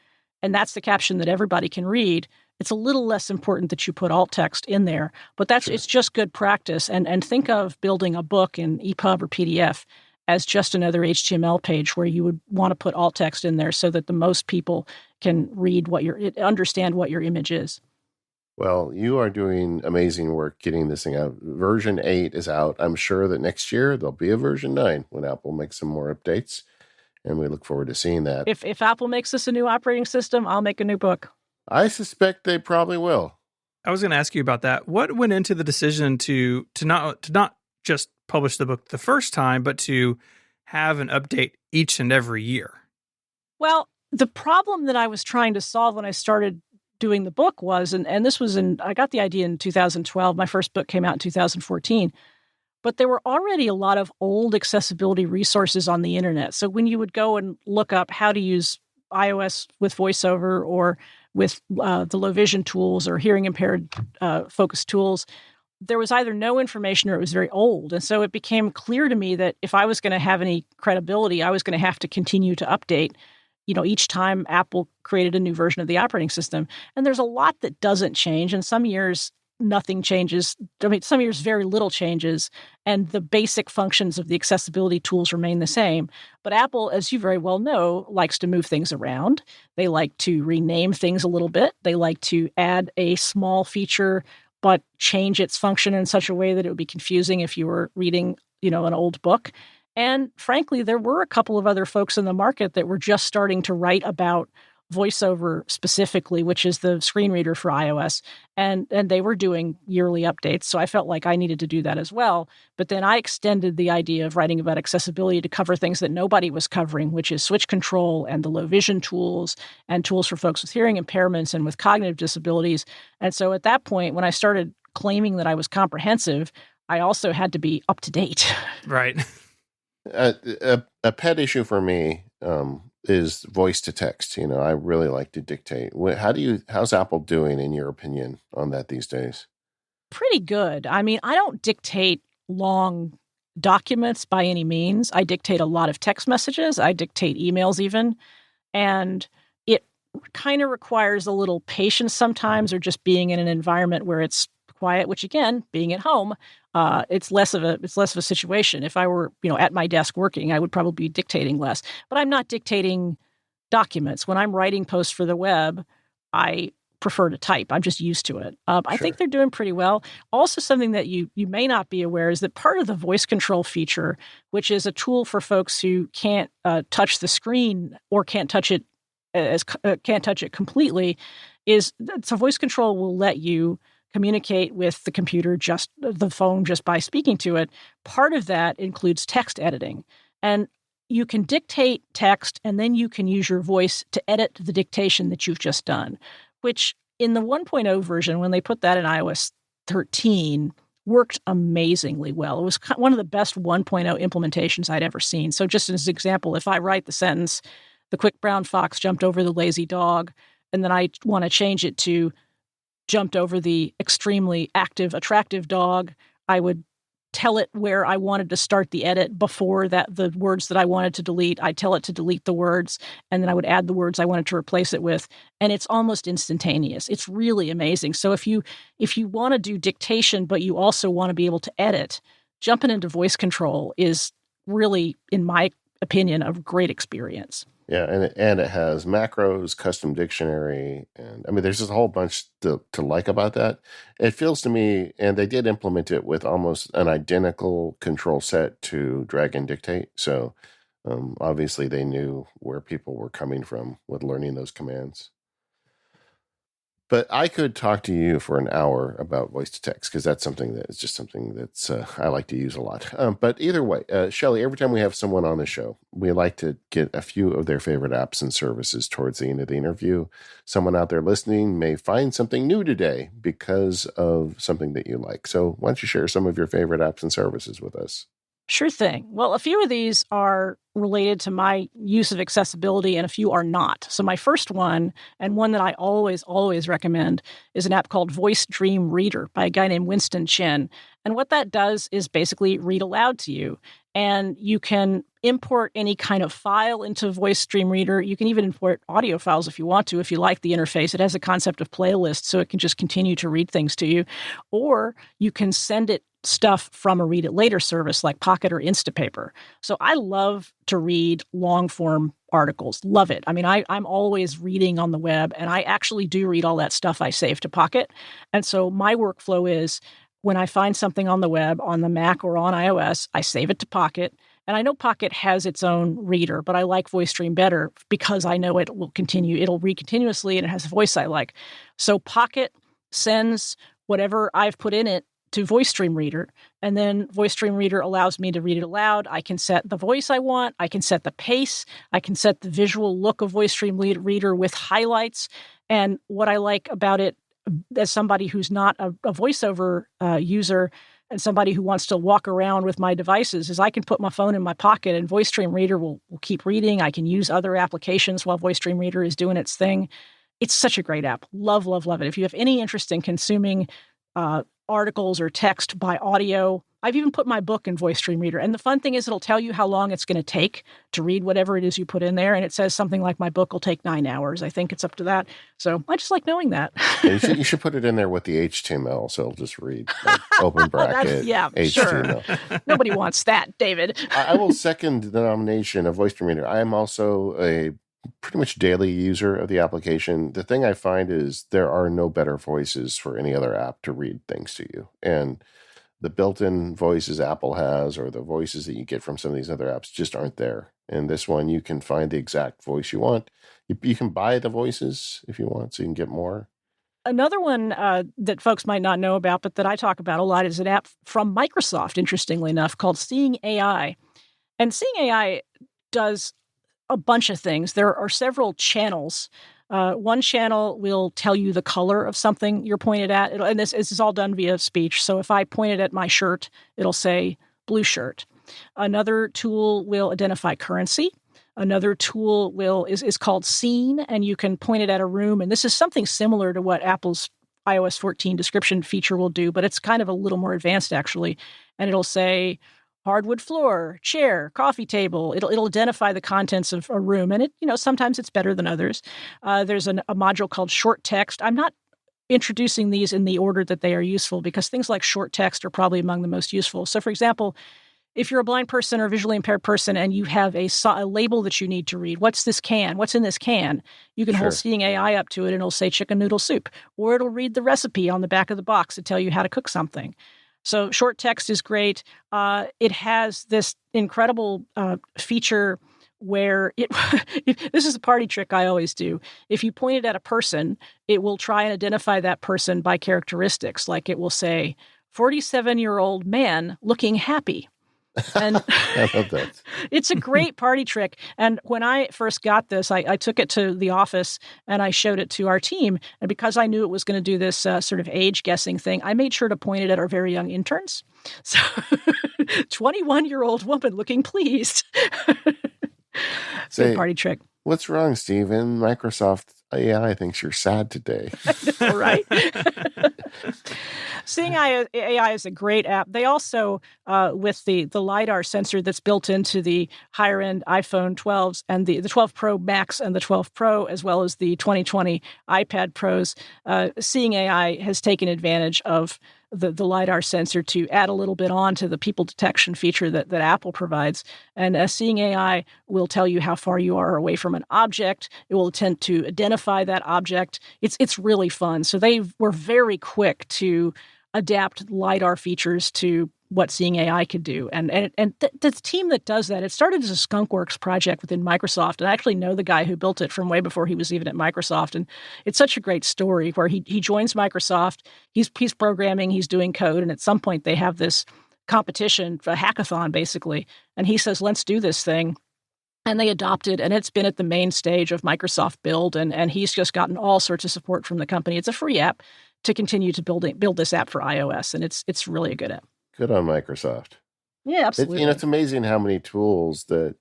and that's the caption that everybody can read, it's a little less important that you put alt text in there. But it's just good practice. And think of building a book in EPUB or PDF as just another HTML page where you would want to put alt text in there so that the most people can read understand what your image is. Well, you are doing amazing work getting this thing out. Version 8 is out. I'm sure that next year there'll be a version 9 when Apple makes some more updates. And we look forward to seeing that. If Apple makes this a new operating system, I'll make a new book. I suspect they probably will. I was going to ask you about that. What went into the decision to not just publish the book the first time, but to have an update each and every year? Well, the problem that I was trying to solve when I started doing the book was, and this was I got the idea in 2012. My first book came out in 2014. But there were already a lot of old accessibility resources on the internet. So when you would go and look up how to use iOS with VoiceOver or with the low vision tools or hearing impaired focus tools, there was either no information or it was very old. And so it became clear to me that if I was going to have any credibility, I was going to have to continue to update, each time Apple created a new version of the operating system. And there's a lot that doesn't change. And some years, nothing changes. I mean, some years very little changes, and the basic functions of the accessibility tools remain the same. But Apple, as you very well know, likes to move things around. They like to rename things a little bit. They like to add a small feature, but change its function in such a way that it would be confusing if you were reading, an old book. And frankly, there were a couple of other folks in the market that were just starting to write about VoiceOver specifically, which is the screen reader for iOS, and they were doing yearly updates. So I felt like I needed to do that as well. But then I extended the idea of writing about accessibility to cover things that nobody was covering, which is switch control and the low vision tools and tools for folks with hearing impairments and with cognitive disabilities. And so at that point, when I started claiming that I was comprehensive, I also had to be up to date. Right. A pet issue for me is voice to text. I really like to dictate. How's Apple doing in your opinion on that these days? Pretty good. I mean, I don't dictate long documents by any means. I dictate a lot of text messages. I dictate emails even. And it kind of requires a little patience sometimes, or just being in an environment where it's quiet, which again, being at home, it's less of a situation. If I were, at my desk working, I would probably be dictating less. But I'm not dictating documents. When I'm writing posts for the web, I prefer to type. I'm just used to it. I think they're doing pretty well. Also, something that you may not be aware is that part of the voice control feature, which is a tool for folks who can't touch the screen or can't touch it completely, is so voice control will let you communicate with the computer, the phone, just by speaking to it. Part of that includes text editing. And you can dictate text, and then you can use your voice to edit the dictation that you've just done, which in the 1.0 version, when they put that in iOS 13, worked amazingly well. It was one of the best 1.0 implementations I'd ever seen. So just as an example, if I write the sentence, "The quick brown fox jumped over the lazy dog," and then I want to change it to jumped over the extremely active, attractive dog, I would tell it where I wanted to start the edit before that the words that I wanted to delete. I'd tell it to delete the words, and then I would add the words I wanted to replace it with. And it's almost instantaneous. It's really amazing. So if you want to do dictation, but you also want to be able to edit, jumping into voice control is really, in my opinion, a great experience. Yeah, and it has macros, custom dictionary, and I mean, there's just a whole bunch to like about that. It feels to me, and they did implement it with almost an identical control set to Drag and Dictate. So obviously, they knew where people were coming from with learning those commands. But I could talk to you for an hour about voice to text because that's something that's I like to use a lot. But either way, Shelly, every time we have someone on the show, we like to get a few of their favorite apps and services towards the end of the interview. Someone out there listening may find something new today because of something that you like. So why don't you share some of your favorite apps and services with us? Sure thing. Well, a few of these are related to my use of accessibility and a few are not. So my first one, and one that I always recommend, is an app called Voice Dream Reader by a guy named Winston Chen. And what that does is basically read aloud to you. And you can import any kind of file into Voice Dream Reader. You can even import audio files if you want to, if you like the interface. It has a concept of playlist, so it can just continue to read things to you. Or you can send it stuff from a read it later service like Pocket or Instapaper. So I love to read long form articles. Love it. I mean, I'm always reading on the web, and I actually do read all that stuff I save to Pocket. And so my workflow is when I find something on the web, on the Mac or on iOS, I save it to Pocket. And I know Pocket has its own reader, but I like VoiceStream better because I know it will continue. It'll read continuously, and it has a voice I like. So Pocket sends whatever I've put in it to VoiceStream Reader, and then VoiceStream Reader allows me to read it aloud. I can set the voice I want. I can set the pace. I can set the visual look of VoiceStream Reader with highlights. And what I like about it, as somebody who's not a voiceover user and somebody who wants to walk around with my devices, is I can put my phone in my pocket and VoiceStream Reader will keep reading. I can use other applications while VoiceStream Reader is doing its thing. It's such a great app. Love, love, love it. If you have any interest in consuming articles or text by audio, I've even put my book in VoiceStream Reader. And the fun thing is it'll tell you how long it's going to take to read whatever it is you put in there. And it says something like my book will take 9 hours. I think it's up to that. So I just like knowing that. Yeah, you should put it in there with the HTML so it'll just read like, open bracket, yeah, HTML. Sure. Nobody wants that, David. I will second the nomination of VoiceStream Reader. I am also a pretty much daily user of the application. The thing I find is there are no better voices for any other app to read things to you. And the built-in voices Apple has or the voices that you get from some of these other apps just aren't there. And this one, you can find the exact voice you want. You can buy the voices if you want, so you can get more. Another one that folks might not know about, but that I talk about a lot, is an app from Microsoft, interestingly enough, called Seeing AI. And Seeing AI does a bunch of things. There are several channels. One channel will tell you the color of something you're pointed at. And this is all done via speech. So if I pointed at my shirt, it'll say blue shirt. Another tool will identify currency. Another tool is called Scene, and you can point it at a room. And this is something similar to what Apple's iOS 14 description feature will do, but it's kind of a little more advanced, actually. And it'll say hardwood floor, chair, coffee table. It'll identify the contents of a room, and sometimes it's better than others. There's a module called Short Text. I'm not introducing these in the order that they are useful because things like short text are probably among the most useful. So, for example, if you're a blind person or visually impaired person and you have a label that you need to read, what's this can? What's in this can? You can hold Seeing AI up to it, and it'll say chicken noodle soup, or it'll read the recipe on the back of the box to tell you how to cook something. So short text is great. It has this incredible feature where this is a party trick I always do. If you point it at a person, it will try and identify that person by characteristics. Like it will say, 47-year-old man looking happy. And I love that. It's a great party trick. And when I first got this, I took it to the office and I showed it to our team. And because I knew it was going to do this sort of age guessing thing, I made sure to point it at our very young interns. So 21-year-old woman looking pleased. Good party trick. What's wrong, Steve? In Microsoft AI thinks you're sad today. All right. Seeing AI is a great app. They also, with the LiDAR sensor that's built into the higher-end iPhone 12s and the 12 Pro Max and the 12 Pro, as well as the 2020 iPad Pros, Seeing AI has taken advantage of the LiDAR sensor to add a little bit on to the people detection feature that Apple provides. And Seeing AI will tell you how far you are away from an object. It will attempt to identify that object. It's really fun. So they were very quick to adapt LiDAR features to what Seeing AI could do. And the team that does that, it started as a skunkworks project within Microsoft. And I actually know the guy who built it from way before he was even at Microsoft. And it's such a great story where he joins Microsoft, he's programming, he's doing code, and at some point they have this competition, a hackathon basically. And he says, let's do this thing. And they adopted, and it's been at the main stage of Microsoft Build, and he's just gotten all sorts of support from the company. It's a free app to continue to build this app for iOS, and it's really a good app. Good on Microsoft. Yeah, absolutely. It's amazing how many tools that,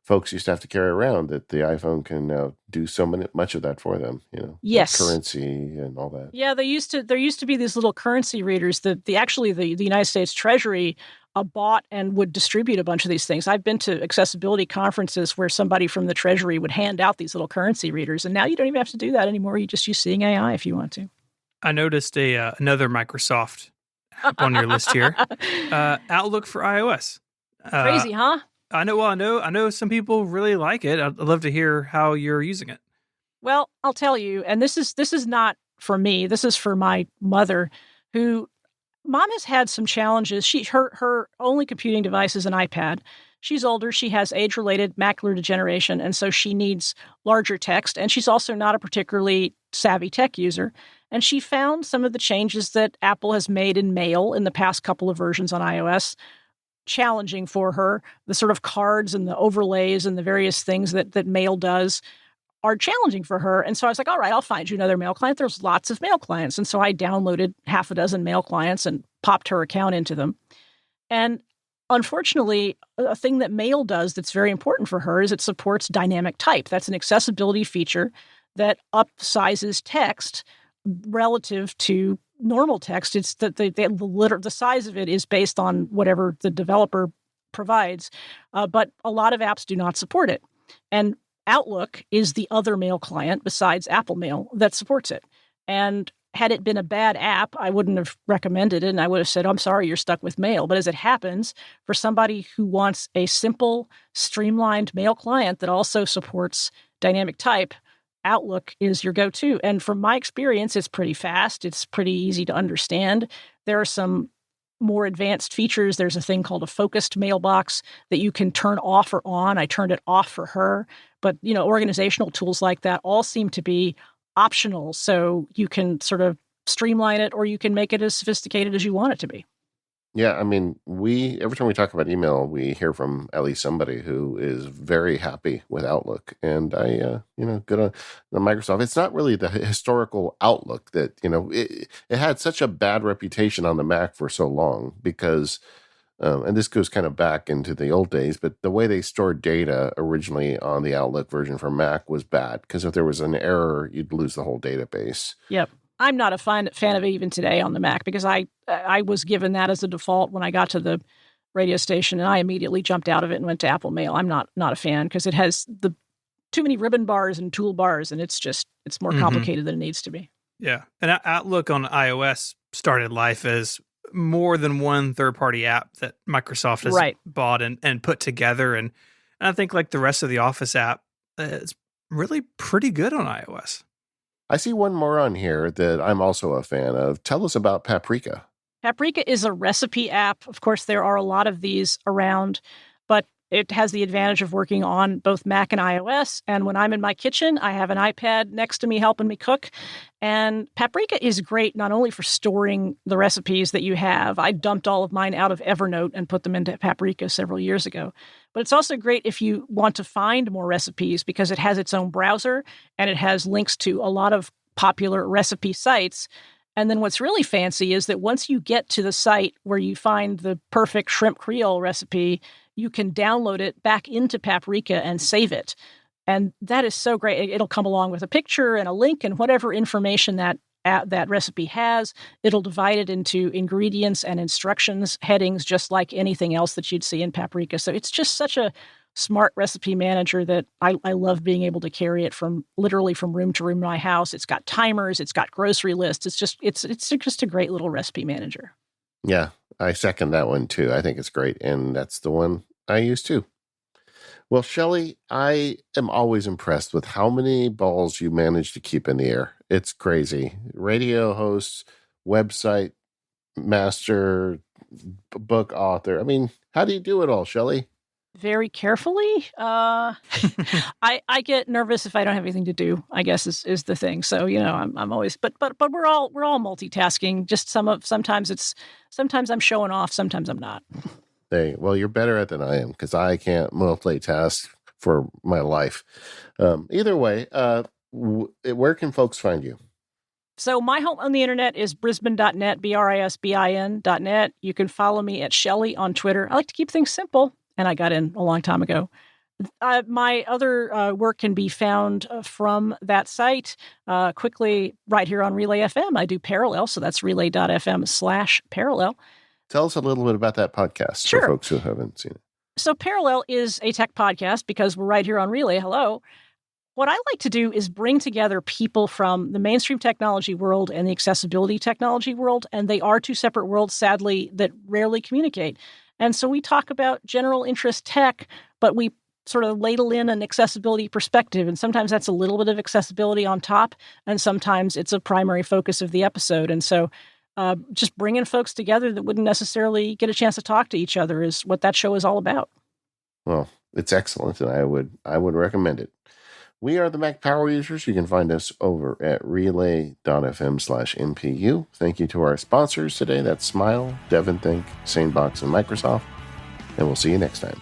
folks used to have to carry around that the iPhone can now do much of that for them, Yes. like currency and all that. Yeah, there used to be these little currency readers that the United States Treasury bought and would distribute a bunch of these things. I've been to accessibility conferences where somebody from the Treasury would hand out these little currency readers, and now you don't even have to do that anymore. You just use Seeing AI if you want to. I noticed another Microsoft app on your list here. Outlook for iOS. Crazy, huh? I know. Well, I know some people really like it. I'd love to hear how you're using it. Well, I'll tell you, and this is not for me. This is for my mother, who Mom has had some challenges. Her only computing device is an iPad. She's older. She has age-related macular degeneration, and so she needs larger text. And she's also not a particularly savvy tech user. And she found some of the changes that Apple has made in Mail in the past couple of versions on iOS challenging for her. The sort of cards and the overlays and the various things that Mail does are challenging for her. And so I was like, all right, I'll find you another Mail client. There's lots of Mail clients. And so I downloaded half a dozen Mail clients and popped her account into them. And unfortunately, a thing that Mail does that's very important for her is it supports dynamic type. That's an accessibility feature that upsizes text relative to normal text. It's that the size of it is based on whatever the developer provides, but a lot of apps do not support it. And Outlook is the other Mail client besides Apple Mail that supports it. And had it been a bad app, I wouldn't have recommended it, and I would have said, I'm sorry, you're stuck with Mail. But as it happens, for somebody who wants a simple, streamlined Mail client that also supports dynamic type, Outlook is your go-to. And from my experience, it's pretty fast. It's pretty easy to understand. There are some more advanced features. There's a thing called a focused mailbox that you can turn off or on. I turned it off for her. But, organizational tools like that all seem to be optional. So you can sort of streamline it, or you can make it as sophisticated as you want it to be. Yeah, I mean, every time we talk about email, we hear from at least somebody who is very happy with Outlook. And I, good on the Microsoft. It's not really the historical Outlook that, it had such a bad reputation on the Mac for so long because, and this goes kind of back into the old days, but the way they stored data originally on the Outlook version for Mac was bad because if there was an error, you'd lose the whole database. Yep. I'm not a fan of it even today on the Mac because I was given that as a default when I got to the radio station, and I immediately jumped out of it and went to Apple Mail. I'm not a fan because it has the too many ribbon bars and toolbars, and it's more complicated than it needs to be. Yeah, and Outlook on iOS started life as more than one third-party app that Microsoft has bought and put together, and I think like the rest of the Office app, it's really pretty good on iOS. I see one more on here that I'm also a fan of. Tell us about Paprika. Paprika is a recipe app. Of course, there are a lot of these around, but it has the advantage of working on both Mac and iOS. And when I'm in my kitchen, I have an iPad next to me helping me cook. And Paprika is great not only for storing the recipes that you have. I dumped all of mine out of Evernote and put them into Paprika several years ago. But it's also great if you want to find more recipes because it has its own browser and it has links to a lot of popular recipe sites. And then what's really fancy is that once you get to the site where you find the perfect shrimp Creole recipe, you can download it back into Paprika and save it. And that is so great. It'll come along with a picture and a link and whatever information that recipe has. It'll divide it into ingredients and instructions headings, just like anything else that you'd see in Paprika. So it's just such a smart recipe manager that I love being able to carry it literally from room to room in my house. It's got timers, it's got grocery lists. It's just a great little recipe manager. Yeah, I second that one too. I think it's great, and that's the one I use too. Well, Shelly, I am always impressed with how many balls you manage to keep in the air. It's crazy. Radio host, website master, book author. I mean, how do you do it all, Shelly? Very carefully. I get nervous if I don't have anything to do, I guess is the thing. So, I'm always, but we're all multitasking. Just sometimes I'm showing off, sometimes I'm not. Hey, well, you're better at it than I am, because I can't multitask for my life. Either way, where can folks find you? So my home on the internet is brisbin.net, brisbin.net. You can follow me at Shelly on Twitter. I like to keep things simple, and I got in a long time ago. My other work can be found from that site quickly right here on Relay FM. I do Parallel, so that's relay.fm/parallel. Tell us a little bit about that podcast Sure. for folks who haven't seen it. So Parallel is a tech podcast because we're right here on Relay. Hello. What I like to do is bring together people from the mainstream technology world and the accessibility technology world, and they are two separate worlds, sadly, that rarely communicate. And so we talk about general interest tech, but we sort of ladle in an accessibility perspective. And sometimes that's a little bit of accessibility on top, and sometimes it's a primary focus of the episode. And so just bringing folks together that wouldn't necessarily get a chance to talk to each other is what that show is all about. Well, it's excellent, and I would recommend it. We are the Mac Power Users. You can find us over at relay.fm/MPU. Thank you to our sponsors today. That's Smile, DevonThink, SaneBox, and Microsoft. And we'll see you next time.